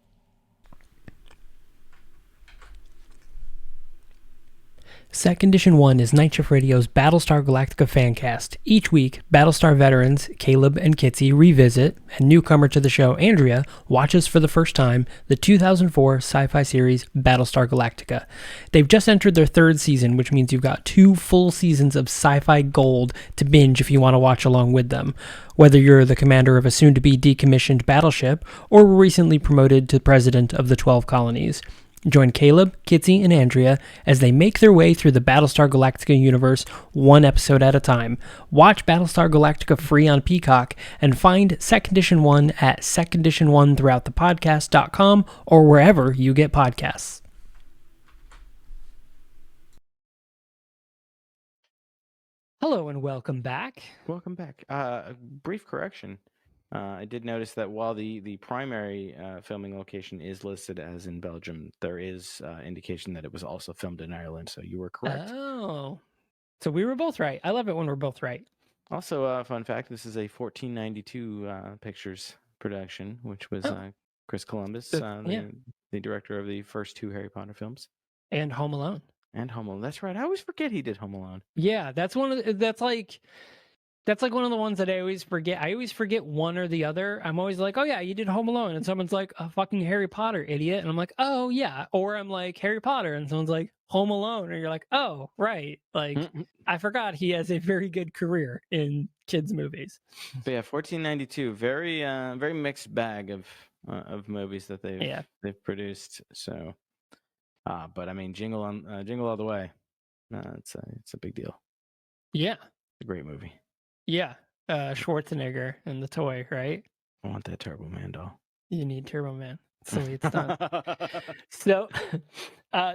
Second Edition 1 is Night Shift Radio's Battlestar Galactica fancast. Each week, Battlestar veterans Caleb and Kitsy revisit, and newcomer to the show, Andrea, watches for the first time the 2004 sci-fi series Battlestar Galactica. They've just entered their third season, which means you've got 2 full seasons of sci-fi gold to binge if you want to watch along with them. Whether you're the commander of a soon-to-be decommissioned battleship or were recently promoted to president of the 12 colonies. Join Caleb, Kitsy, and Andrea as they make their way through the Battlestar Galactica universe one episode at a time. Watch Battlestar Galactica free on Peacock and find Second Edition 1 at Second Edition 1 throughout the podcast.com or wherever you get podcasts. Hello and welcome back. Welcome back. A brief correction. I did notice that while the primary filming location is listed as in Belgium, there is indication that it was also filmed in Ireland. So you were correct. Oh, so we were both right. I love it when we're both right. Also, fun fact: this is a 1492 Pictures production, which was Chris Columbus, the director of the first 2 Harry Potter films, and Home Alone. And Home Alone. That's right. I always forget he did Home Alone. Yeah, that's like one of the ones that I always forget. I always forget one or the other. I'm always like, oh yeah, you did Home Alone. And someone's like, a fucking Harry Potter, idiot. And I'm like, oh yeah. Or I'm like, Harry Potter. And someone's like, Home Alone. And you're like, oh, right. Like, I forgot he has a very good career in kids' movies. But yeah, 1492. Very very mixed bag of movies that they've produced. So, but I mean, Jingle All the Way. It's a big deal. Yeah. It's a great movie. Yeah, Schwarzenegger and the toy, right? I want that Turbo Man doll. You need Turbo Man. It's the lead stunt.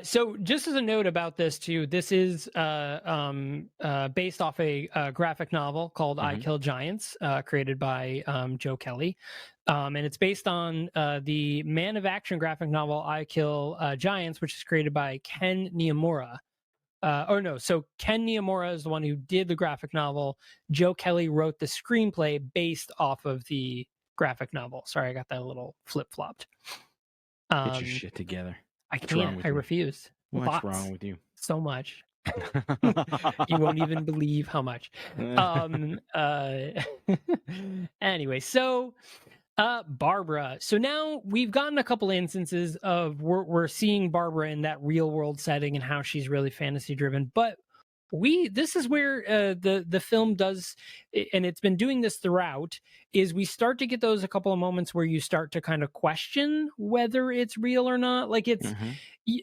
So just as a note about this too, this is based off a graphic novel called I Kill Giants, created by Joe Kelly. And it's based on the Man of Action graphic novel I Kill Giants, which is created by Ken Niimura. So Ken Niimura is the one who did the graphic novel. Joe Kelly wrote the screenplay based off of the graphic novel. Sorry, I got that a little flip-flopped. Get your shit together. I can't. I refuse. What's wrong with you? So much. You won't even believe how much. Anyway, so Barbara. So now we've gotten a couple instances of we're seeing Barbara in that real world setting and how she's really fantasy driven. But this is where the film does, and it's been doing this throughout, is we start to get those a couple of moments where you start to kind of question whether it's real or not. Like it's,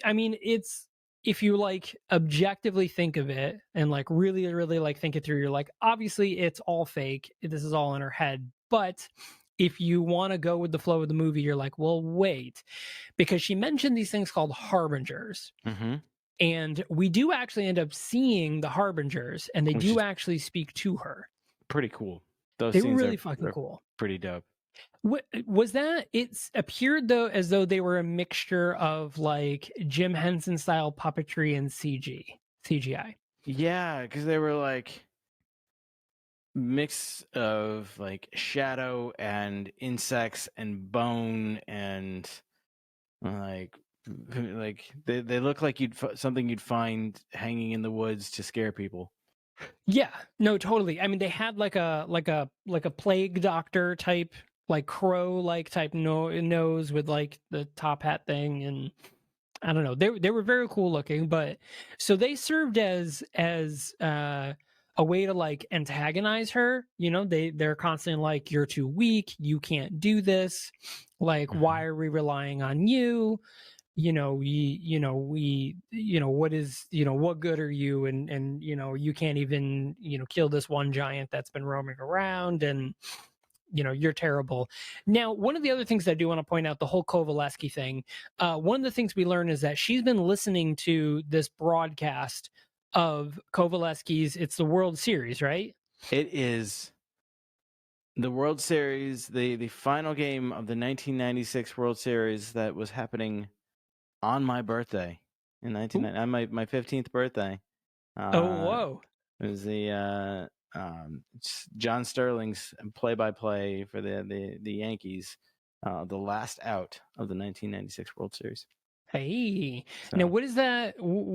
I mean, it's, if you like objectively think of it and like really, really like think it through, you're like, obviously it's all fake. This is all in her head. But if you want to go with the flow of the movie, you're like, well, wait, because she mentioned these things called Harbingers. And we do actually end up seeing the Harbingers, and they do actually speak to her. Pretty cool. Those they scenes were really fucking cool. Pretty dope. What was that? It's appeared though as though they were a mixture of like Jim Henson style puppetry and CGI. Yeah, because they were like, mix of like shadow and insects and bone and like they look like something you'd find hanging in the woods to scare people. Yeah, no, totally. I mean, they had like a plague doctor type, like crow like type nose with like the top hat thing, and I don't know. They were very cool looking, but so they served as a way to like antagonize her. You know, they're constantly like, "You're too weak. You can't do this. Like, why are we relying on you? What is, what good are you? And you can't even kill this one giant that's been roaming around, and you're terrible." Now, one of the other things I do want to point out, the whole Kovaleski thing, one of the things we learn is that she's been listening to this broadcast of Kovaleski's, it's the World Series, right? It is the World Series, the final game of the 1996 World Series that was happening on my birthday in 1990, on my 15th birthday. Whoa. It was the John Sterling's play-by-play for the Yankees, the last out of the 1996 World Series. Hey. So, now what is that?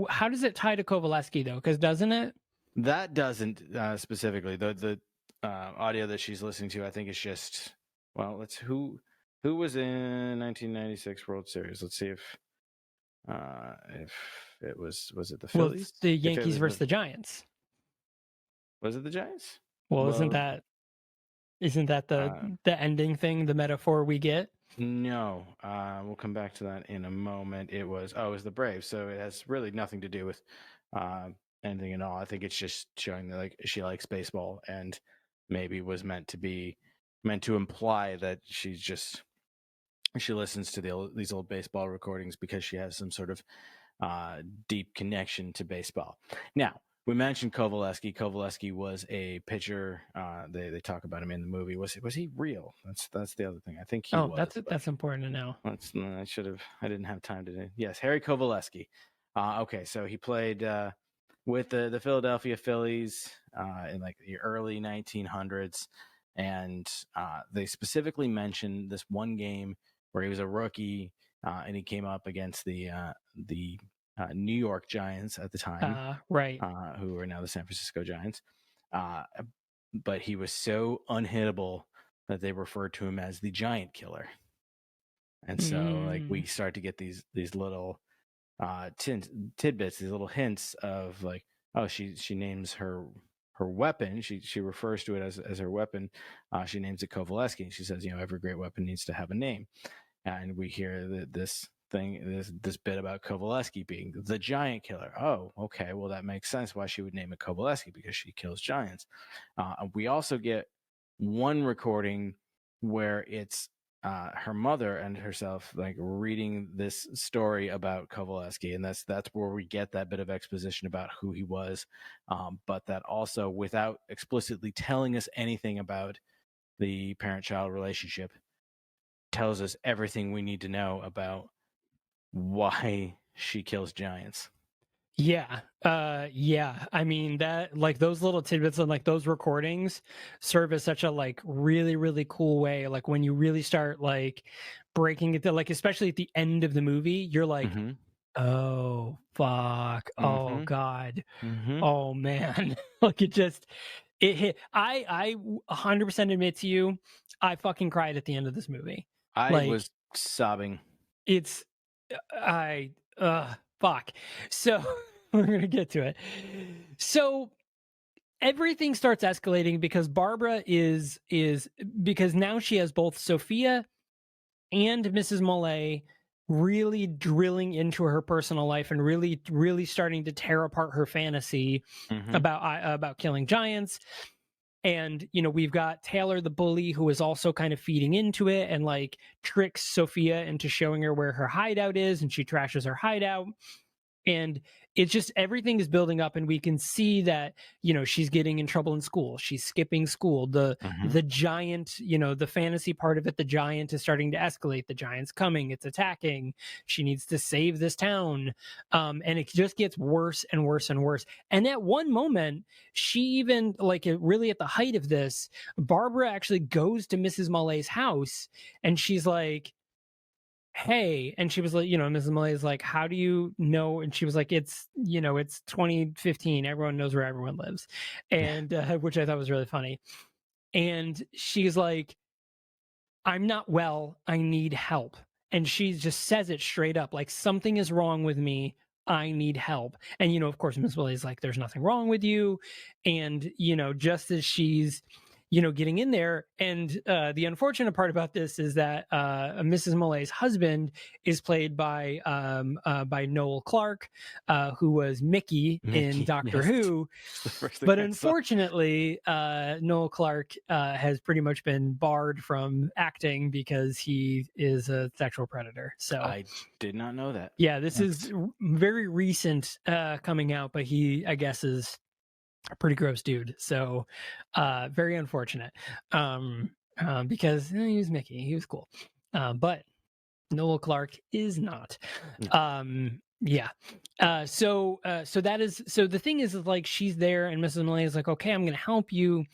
How does it tie to Kovaleski though? Because doesn't it? That doesn't specifically. The audio that she's listening to, I think, is just, well, let's who was in 1996 World Series. Let's see if it was it the Phillies? Well, it's the Yankees versus the Giants. Was it the Giants? Well, isn't that the ending thing, the metaphor we get? No, we'll come back to that in a moment. It was the Braves, so it has really nothing to do with anything at all. I think it's just showing that like she likes baseball and maybe was meant to imply that she listens to these old baseball recordings because she has some sort of deep connection to baseball. Now, we mentioned Kovaleski. Kovaleski was a pitcher. They talk about him in the movie. Was he real? That's the other thing. I think he was. That's important to know. I didn't have time to do. Yes, Harry Kovaleski. Okay, so he played with the Philadelphia Phillies in like the early 1900s, and they specifically mentioned this one game where he was a rookie and he came up against the New York Giants at the time, right? Who are now the San Francisco Giants. But he was so unhittable that they referred to him as the Giant Killer. And so, like, we start to get these little tidbits, these little hints of like, oh, she names her weapon. She refers to it as her weapon. She names it Kovaleski. And she says, every great weapon needs to have a name. And we hear this bit about Kovaleski being the Giant Killer. Oh, okay. Well, that makes sense why she would name it Kovaleski, because she kills giants. We also get one recording where it's her mother and herself like reading this story about Kovaleski, and that's where we get that bit of exposition about who he was, but that also, without explicitly telling us anything about the parent-child relationship, tells us everything we need to know about why she kills giants. Yeah. I mean, that, like, those little tidbits and like those recordings serve as such a like really, really cool way. Like when you really start like breaking it, like especially at the end of the movie, you're like, oh fuck, oh god, oh man. Like it hit. I 100% admit to you, I fucking cried at the end of this movie. I was sobbing. It's fuck. So we're gonna get to it. So everything starts escalating because Barbara is because now she has both Sophia and Mrs. Mollet really drilling into her personal life and really, really starting to tear apart her fantasy about killing giants. And, we've got Taylor, the bully, who is also kind of feeding into it and like tricks Sophia into showing her where her hideout is, and she trashes her hideout. And it's just everything is building up, and we can see that, you know, she's getting in trouble in school. She's skipping school. The giant, you know, the fantasy part of it, the giant is starting to escalate. The giant's coming, it's attacking. She needs to save this town. And it just gets worse and worse and worse. And at one moment, she even, like, really at the height of this, Barbara actually goes to Mrs. Mollet's house, and she's like, hey, and she was like, you know, Mrs. Millay is like, how do you know? And she was like, it's, you know, it's 2015, everyone knows where everyone lives. And which I thought was really funny. And she's like, I'm not well, I need help. And she just says it straight up, like, something is wrong with me, I need help. And, you know, of course, Miss Millay is like, there's nothing wrong with you. And, you know, just as she's, you know, getting in there. And the unfortunate part about this is that Mrs. Mollet's husband is played by Noel Clarke, who was Mickey in Doctor Who. But unfortunately, Noel Clarke has pretty much been barred from acting because he is a sexual predator. So I did not know that. Yeah, this is very recent coming out, but he, I guess, is a pretty gross dude. So very unfortunate, because he was Mickey, he was cool, but Noel Clarke is not. Yeah. So that is, so the thing is like, she's there and Mrs. Mollet is like, okay, I'm gonna help you.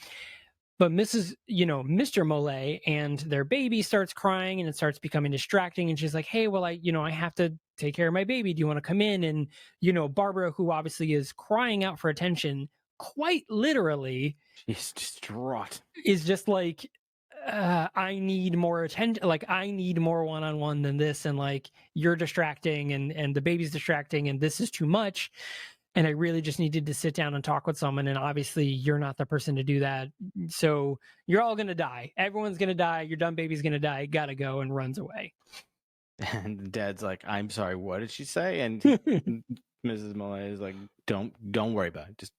But Mrs., you know, Mr. Mollet and their baby starts crying, and it starts becoming distracting. And she's like, hey, well, I have to take care of my baby. Do you want to come in? And, you know, Barbara, who obviously is crying out for attention, quite literally, she's distraught, is just like, I need more attention. Like, I need more one-on-one than this. And like, you're distracting, and the baby's distracting, and this is too much. And I really just needed to sit down and talk with someone. And obviously you're not the person to do that. So you're all going to die. Everyone's going to die. Your dumb baby's going to die. Gotta go, and runs away. And Dad's like, I'm sorry, what did she say? And Mrs. Mollet is like, don't worry about it. Just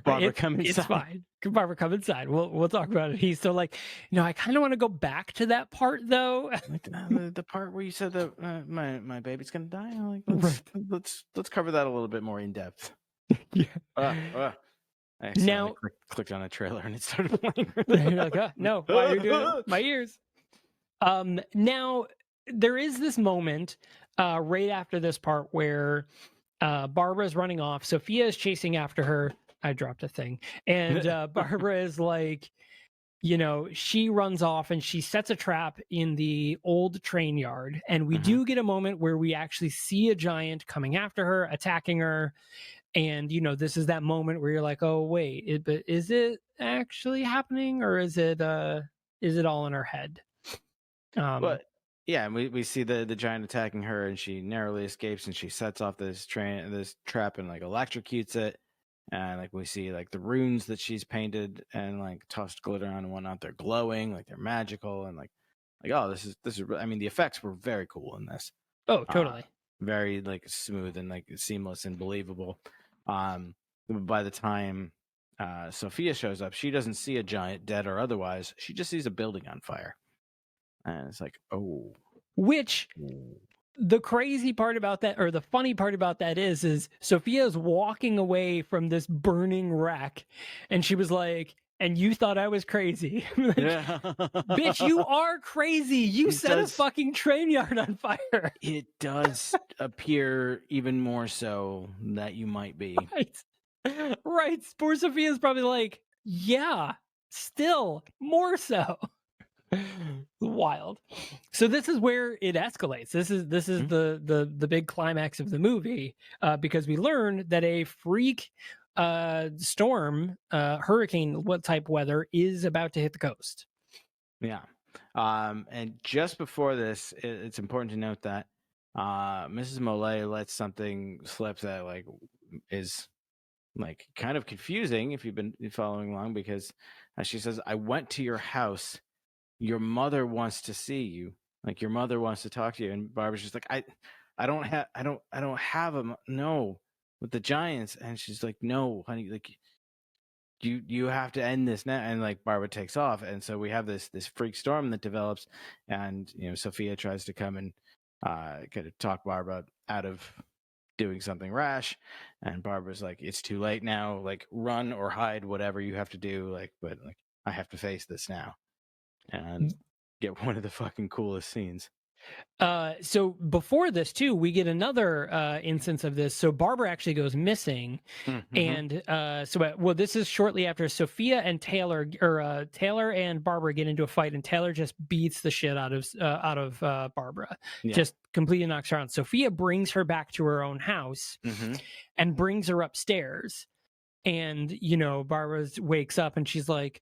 Barbara, come inside. It's fine. Barbara, come inside. We'll talk about it. He's still like, you know, I kind of want to go back to that part though. Like, the part where you said that my baby's gonna die. I'm like, let's cover that a little bit more in depth. Yeah. I now clicked on a trailer and it started playing. You're like, oh, no, why are you doing it? My ears. Now there is this moment right after this part where Barbara's running off. Sophia is chasing after her. I dropped a thing. And Barbara is like, you know, she runs off and she sets a trap in the old train yard. And we do get a moment where we actually see a giant coming after her, attacking her. And, you know, this is that moment where you're like, oh, wait, but is it actually happening, or is it all in her head? But yeah, and we see the giant attacking her, and she narrowly escapes, and she sets off this trap and like electrocutes it. And like we see like the runes that she's painted and like tossed glitter on and whatnot, they're glowing, like they're magical, and like oh, this is I mean, the effects were very cool in this. Oh, totally. Very like smooth and like seamless and believable. By the time Sophia shows up, she doesn't see a giant, dead or otherwise. She just sees a building on fire. And it's like, oh. Which the crazy part about that, or the funny part about that is Sophia's walking away from this burning wreck, and she was like, and you thought I was crazy. Like, yeah. Bitch, you are crazy. You set a fucking train yard on fire. It does appear even more so that you might be. Right. Poor Sophia's probably like, yeah, still more so. Wild. So this is where it escalates. This is the big climax of the movie, because we learn that a freak storm, hurricane, what type weather is about to hit the coast. Yeah. And just before this, it's important to note that Mrs. Mollet lets something slip that like is like kind of confusing if you've been following along, because she says, I went to your house. Your mother wants to see you. Like, your mother wants to talk to you. And Barbara's just like, I don't have a no with the giants. And she's like, no, honey, like you have to end this now. And like Barbara takes off. And so we have this freak storm that develops, and you know, Sophia tries to come and kind of talk Barbara out of doing something rash, and Barbara's like, it's too late now, like run or hide, whatever you have to do, like, but like I have to face this now, and get one of the fucking coolest scenes. So before this too, we get another instance of this. So Barbara actually goes missing, and this is shortly after Sophia and Taylor and Barbara get into a fight, and Taylor just beats the shit out of Barbara, just completely knocks her out. Sophia brings her back to her own house and brings her upstairs, and Barbara wakes up and she's like,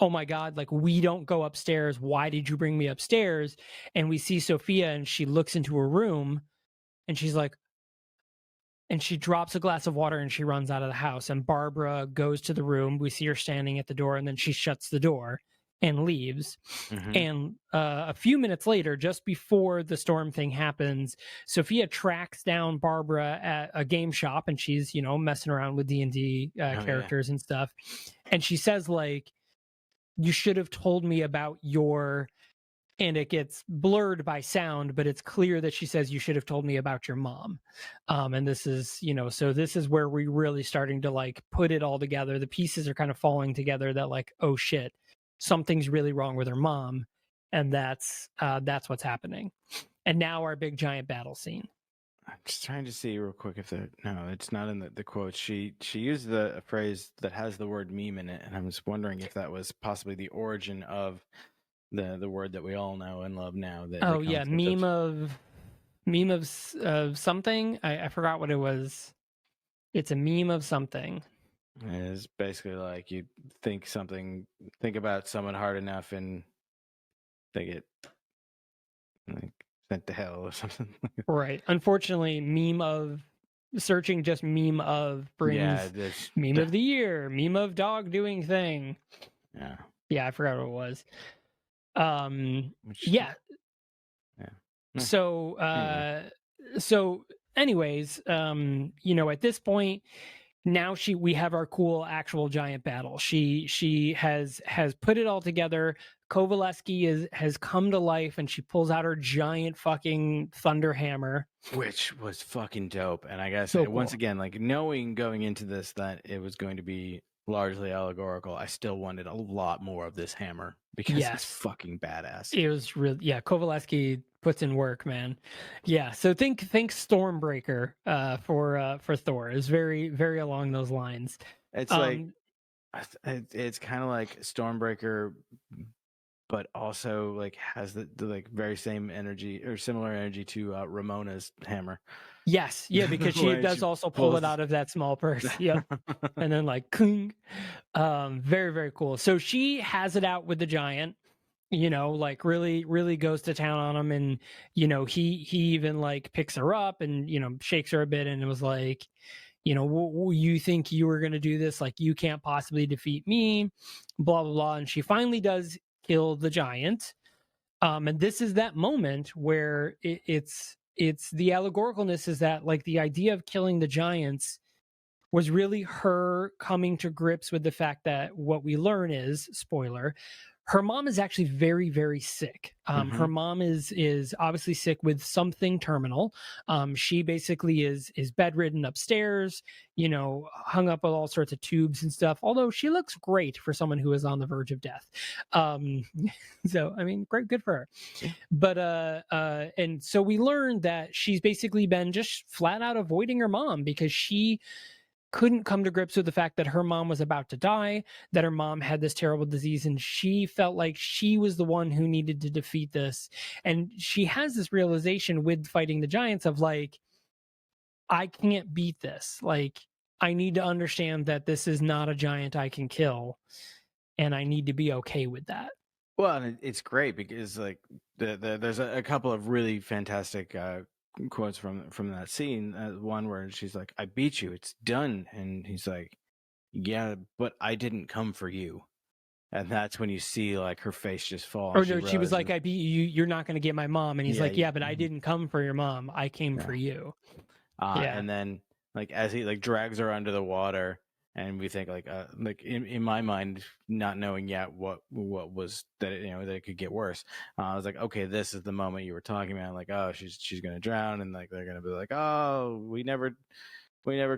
oh my God, like, we don't go upstairs. Why did you bring me upstairs? And we see Sophia, and she looks into her room, and she's like, and she drops a glass of water and she runs out of the house. And Barbara goes to the room. We see her standing at the door, and then she shuts the door and leaves. And a few minutes later, just before the storm thing happens, Sophia tracks down Barbara at a game shop, and she's, messing around with D&D characters and stuff. And she says, like, you should have told me about your, and it gets blurred by sound, but it's clear that she says, you should have told me about your mom. And this is, so this is where we really starting to like put it all together. The pieces are kind of falling together that like, oh shit, something's really wrong with her mom. And that's what's happening. And now our big giant battle scene. I'm just trying to see real quick if it's not in the quote. She used a phrase that has the word meme in it, and I'm just wondering if that was possibly the origin of the word that we all know and love now. Meme of something. I forgot what it was. It's a meme of something. It's basically like you think about someone hard enough and they get like sent to hell or something. Right. Unfortunately, searching just meme of brings meme of the year, meme of dog doing thing. Yeah, I forgot what it was. So anyways, at this point, now we have our cool actual giant battle. She has put it all together. Kovaleski has come to life, and she pulls out her giant fucking thunder hammer, which was fucking dope. And I guess once again, like knowing going into this that it was going to be largely allegorical, I still wanted a lot more of this hammer because it's fucking badass. It was really, Kovaleski puts in work, man. Yeah, so think Stormbreaker for Thor. Is very, very along those lines. It's like it's kind of like Stormbreaker, but also like has the like very same energy or similar energy to Ramona's hammer. Yes, yeah, because she does also pull it out of that small purse. Yep. And then like kung. Very, very cool. So she has it out with the giant, like really, really goes to town on him, and he even like picks her up and shakes her a bit, and it was like, you think you were gonna do this? Like, you can't possibly defeat me, blah blah blah. And she finally does kill the giant, and this is that moment where it's the allegoricalness is that like the idea of killing the giants was really her coming to grips with the fact that what we learn is, spoiler, her mom is actually very, very sick. Her mom is obviously sick with something terminal. She basically is bedridden upstairs, hung up with all sorts of tubes and stuff, although she looks great for someone who is on the verge of death. So, I mean, great, good for her. But, and so we learned that she's basically been just flat out avoiding her mom because she couldn't come to grips with the fact that her mom was about to die, that her mom had this terrible disease, and she felt like she was the one who needed to defeat this. And she has this realization with fighting the giants of like, I can't beat this. Like, I need to understand that this is not a giant I can kill, and I need to be okay with that. Well, and it's great because like there's a couple of really fantastic quotes from that scene. One where she's like, "I beat you, it's done," and he's like, "Yeah, but I didn't come for you." And that's when you see like her face just fall. Or no, she was like, "I beat you. You're not going to get my mom." And he's like, "Yeah, but I didn't come for your mom. I came for you." And then like as he like drags her under the water, And we think like in my mind, not knowing yet what was that, that it could get worse. I was like, okay, this is the moment you were talking about. Like, oh, she's gonna drown, and like they're gonna be like, oh, we never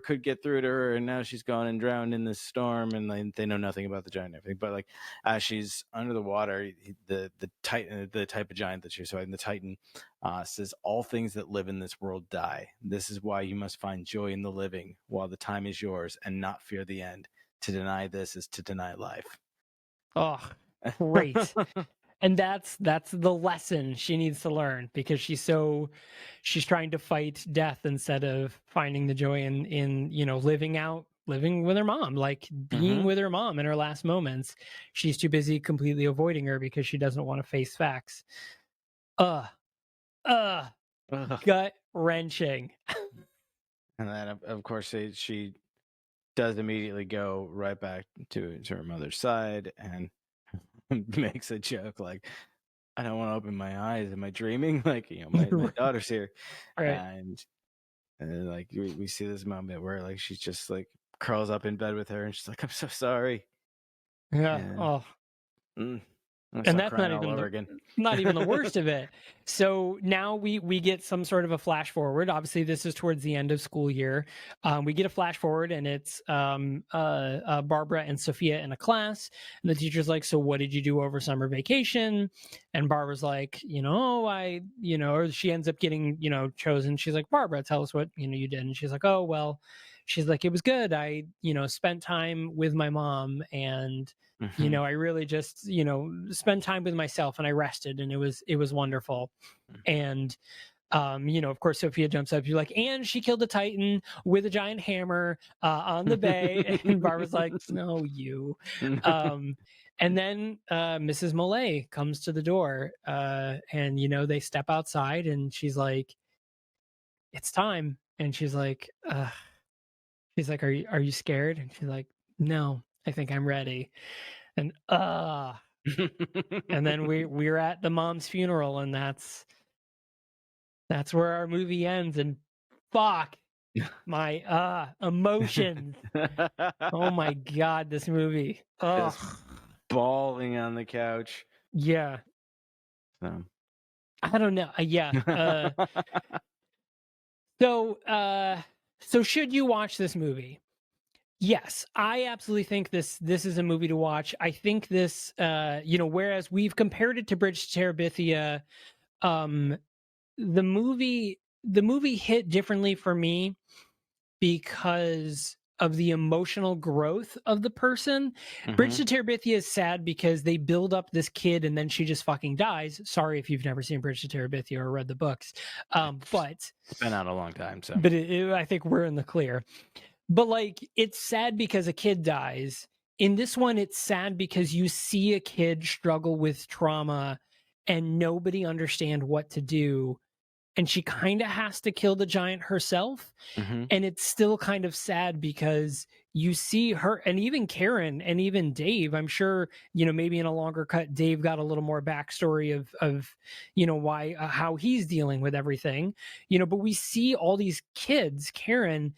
could get through to her, and now she's gone and drowned in this storm, and they know nothing about the giant and everything. But like as she's under the water, the Titan, the type of giant that she's fighting, the Titan, says, all things that live in this world die. This is why you must find joy in the living while the time is yours, and not fear the end. To deny this is to deny life. Oh, great. And that's the lesson she needs to learn, because she's trying to fight death instead of finding the joy in living with her mom, like being with her mom in her last moments. She's too busy completely avoiding her because she doesn't want to face facts. Gut wrenching. And then of course she does immediately go right back to her mother's side and makes a joke like, I don't want to open my eyes. Am I dreaming? Like, my daughter's here. Right. And like we see this moment where like she just like curls up in bed with her and she's like, I'm so sorry. Yeah. And that's not even the worst of it. So now we get some sort of a flash forward. Obviously, this is towards the end of school year. We get a flash forward, and it's Barbara and Sophia in a class. And the teacher's like, so what did you do over summer vacation? And Barbara's like, or she ends up getting, chosen. She's like, Barbara, tell us what, you did. And she's like, oh, well, she's like, it was good. I, spent time with my mom, and I really just, spent time with myself, and I rested, and it was wonderful. And, of course, Sophia jumps up. You're like, and she killed a Titan with a giant hammer on the bay. And Barbara's like, no, you. And then Mrs. Mollet comes to the door, and, they step outside, and she's like, it's time. And she's like, are you scared? And she's like, no, I think I'm ready. And and then we're at the mom's funeral, and that's where our movie ends. And fuck my emotions. Oh my god, this movie. Just bawling on the couch. Yeah. So I don't know. Yeah. So should you watch this movie? Yes, I absolutely think this is a movie to watch. I think this, whereas we've compared it to Bridge to Terabithia, the movie hit differently for me because of the emotional growth of the person. Bridge to Terabithia is sad because they build up this kid and then she just fucking dies. Sorry if you've never seen Bridge to Terabithia or read the books, but it's been out a long time. So, but I think we're in the clear. But like, it's sad because a kid dies. In this one, it's sad because you see a kid struggle with trauma and nobody understand what to do. And she kind of has to kill the giant herself. And it's still kind of sad because you see her, and even Karen and even Dave, I'm sure, maybe in a longer cut, Dave got a little more backstory of why, how he's dealing with everything, but we see all these kids, Karen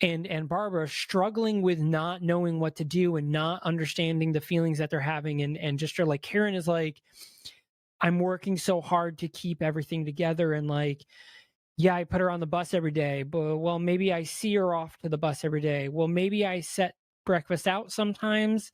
and Barbara, struggling with not knowing what to do and not understanding the feelings that they're having. And just like, Karen is like, I'm working so hard to keep everything together. And like, yeah, I put her on the bus every day, but well, maybe I see her off to the bus every day. Well, maybe I set breakfast out sometimes.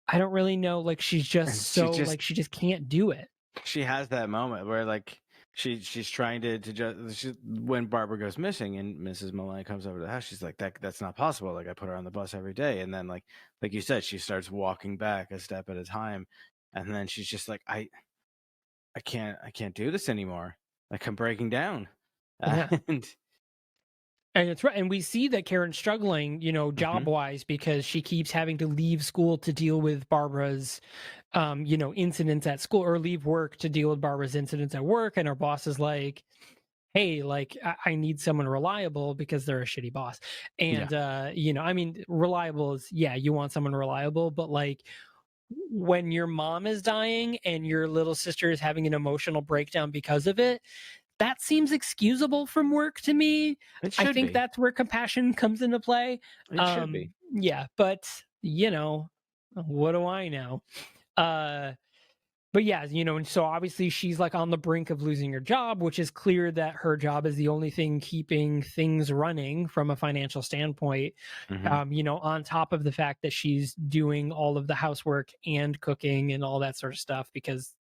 I don't really know. Like, she's just like, she just can't do it. She has that moment where like, she's trying to just when Barbara goes missing and Mrs. Mollet comes over to the house, she's like, that's not possible. Like, I put her on the bus every day. And then like you said, she starts walking back a step at a time. And then she's just like, I can't do this anymore. Like, I'm breaking down. Yeah. And it's right. And we see that Karen's struggling, job wise, because she keeps having to leave school to deal with Barbara's, incidents at school, or leave work to deal with Barbara's incidents at work. And her boss is like, hey, like, I need someone reliable, because they're a shitty boss. And, reliable is, you want someone reliable, but like, when your mom is dying and your little sister is having an emotional breakdown because of it, that seems excusable from work to me. I think that's where compassion comes into play. It should be. Yeah, but what do I know? But yeah, and so obviously she's like on the brink of losing her job, which is clear that her job is the only thing keeping things running from a financial standpoint. On top of the fact that she's doing all of the housework and cooking and all that sort of stuff because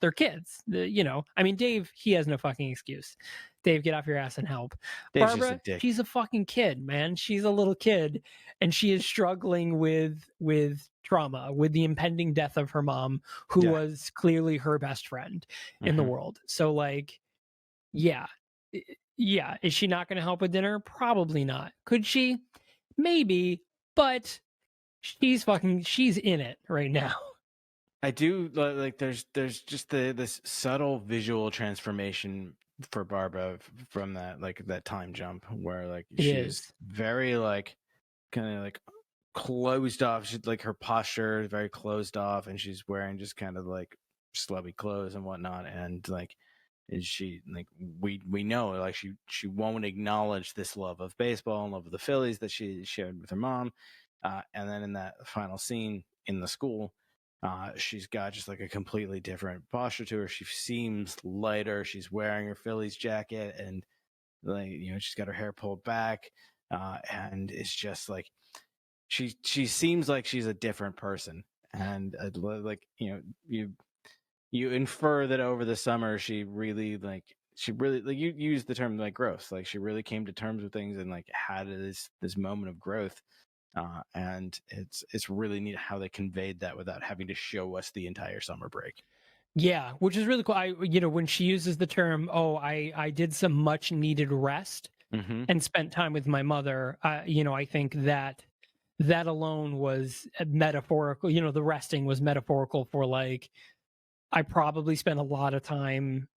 they're kids. I mean, Dave, he has no fucking excuse. Dave, get off your ass and help. Dave's just a Barbara, dick. she's a fucking kid, man. She's a little kid, and she is struggling with trauma, with the impending death of her mom, who was clearly her best friend in the world. So, like, yeah, is she not going to help with dinner? Probably not. Could she? Maybe, but she's in it right now. I do like there's just this subtle visual transformation for Barbara from that time jump where like she's very like kind of like closed off. She's like her posture is very closed off, and she's wearing just kind of like slubby clothes and whatnot, and like she like we know like she won't acknowledge this love of baseball and love of the Phillies that she shared with her mom, and then in that final scene in the school. She's got just like a completely different posture to her. She seems lighter. She's wearing her Phillies jacket, and like she's got her hair pulled back, and it's just like she seems like she's a different person. And like you infer that over the summer she really like you use the term like growth. Like she really came to terms with things and like had this moment of growth. And it's really neat how they conveyed that without having to show us the entire summer break. Yeah, which is really cool. When she uses the term, "Oh, I did some much needed rest and spent time with my mother," I think that alone was metaphorical. The resting was metaphorical for like I probably spent a lot of time,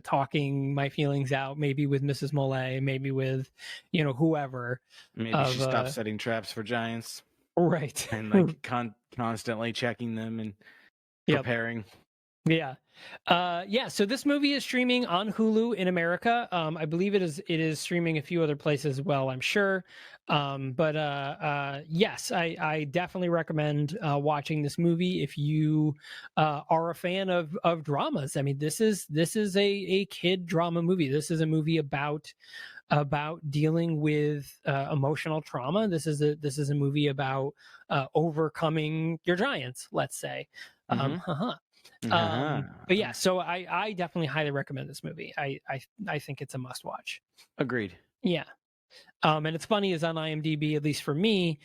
talking my feelings out, maybe with Mrs. Mollet, maybe with, whoever. Maybe she stopped setting traps for giants. Right. And like constantly checking them and preparing. Yeah. So this movie is streaming on Hulu in America. I believe it is streaming a few other places as well, I'm sure. Yes, I definitely recommend watching this movie if you are a fan of dramas. I mean, this is a kid drama movie. This is a movie about dealing with emotional trauma. This is a movie about overcoming your giants, let's say. But yeah, so I definitely highly recommend this movie. I think it's a must watch. Agreed. Yeah. And it's funny is on IMDb, at least for me,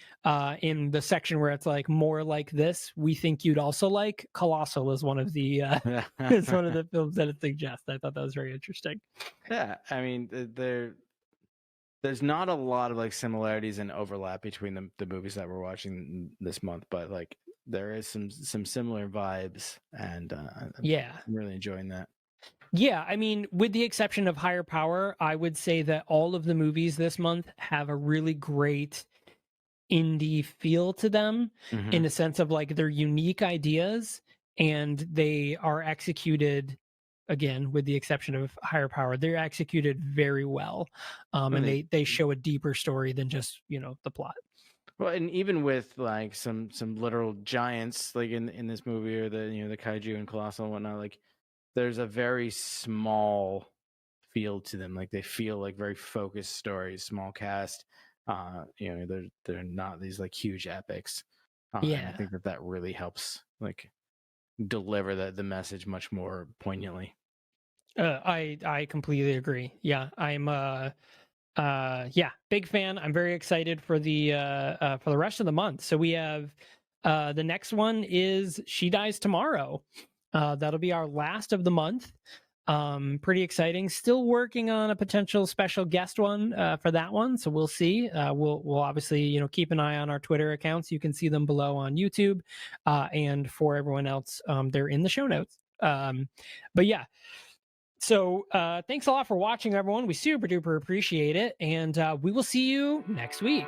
in the section where it's like more like this, we think you'd also like. Colossal is one of the it's one of the films that it suggests. I thought that was very interesting. Yeah, I mean there's not a lot of like similarities and overlap between the movies that we're watching this month, but like there is some similar vibes, and I'm really enjoying that. Yeah, I mean, with the exception of Higher Power, I would say that all of the movies this month have a really great indie feel to them in the sense of like they're unique ideas and they are executed, again, with the exception of Higher Power, they're executed very well. And they show a deeper story than just, the plot. Well, and even with like some literal giants like in this movie, or the kaiju and colossal and whatnot, like there's a very small feel to them. Like they feel like very focused stories, small cast. They're not these like huge epics. And I think that really helps like deliver the message much more poignantly. I completely agree. Yeah, I'm big fan. I'm very excited for the rest of the month. So we have the next one is She Dies Tomorrow. That'll be our last of the month. Pretty exciting. Still working on a potential special guest one for that one, so we'll see. We'll obviously keep an eye on our Twitter accounts. You can see them below on YouTube, and for everyone else, they're in the show notes. But yeah. So thanks a lot for watching, everyone. We super duper appreciate it, and we will see you next week.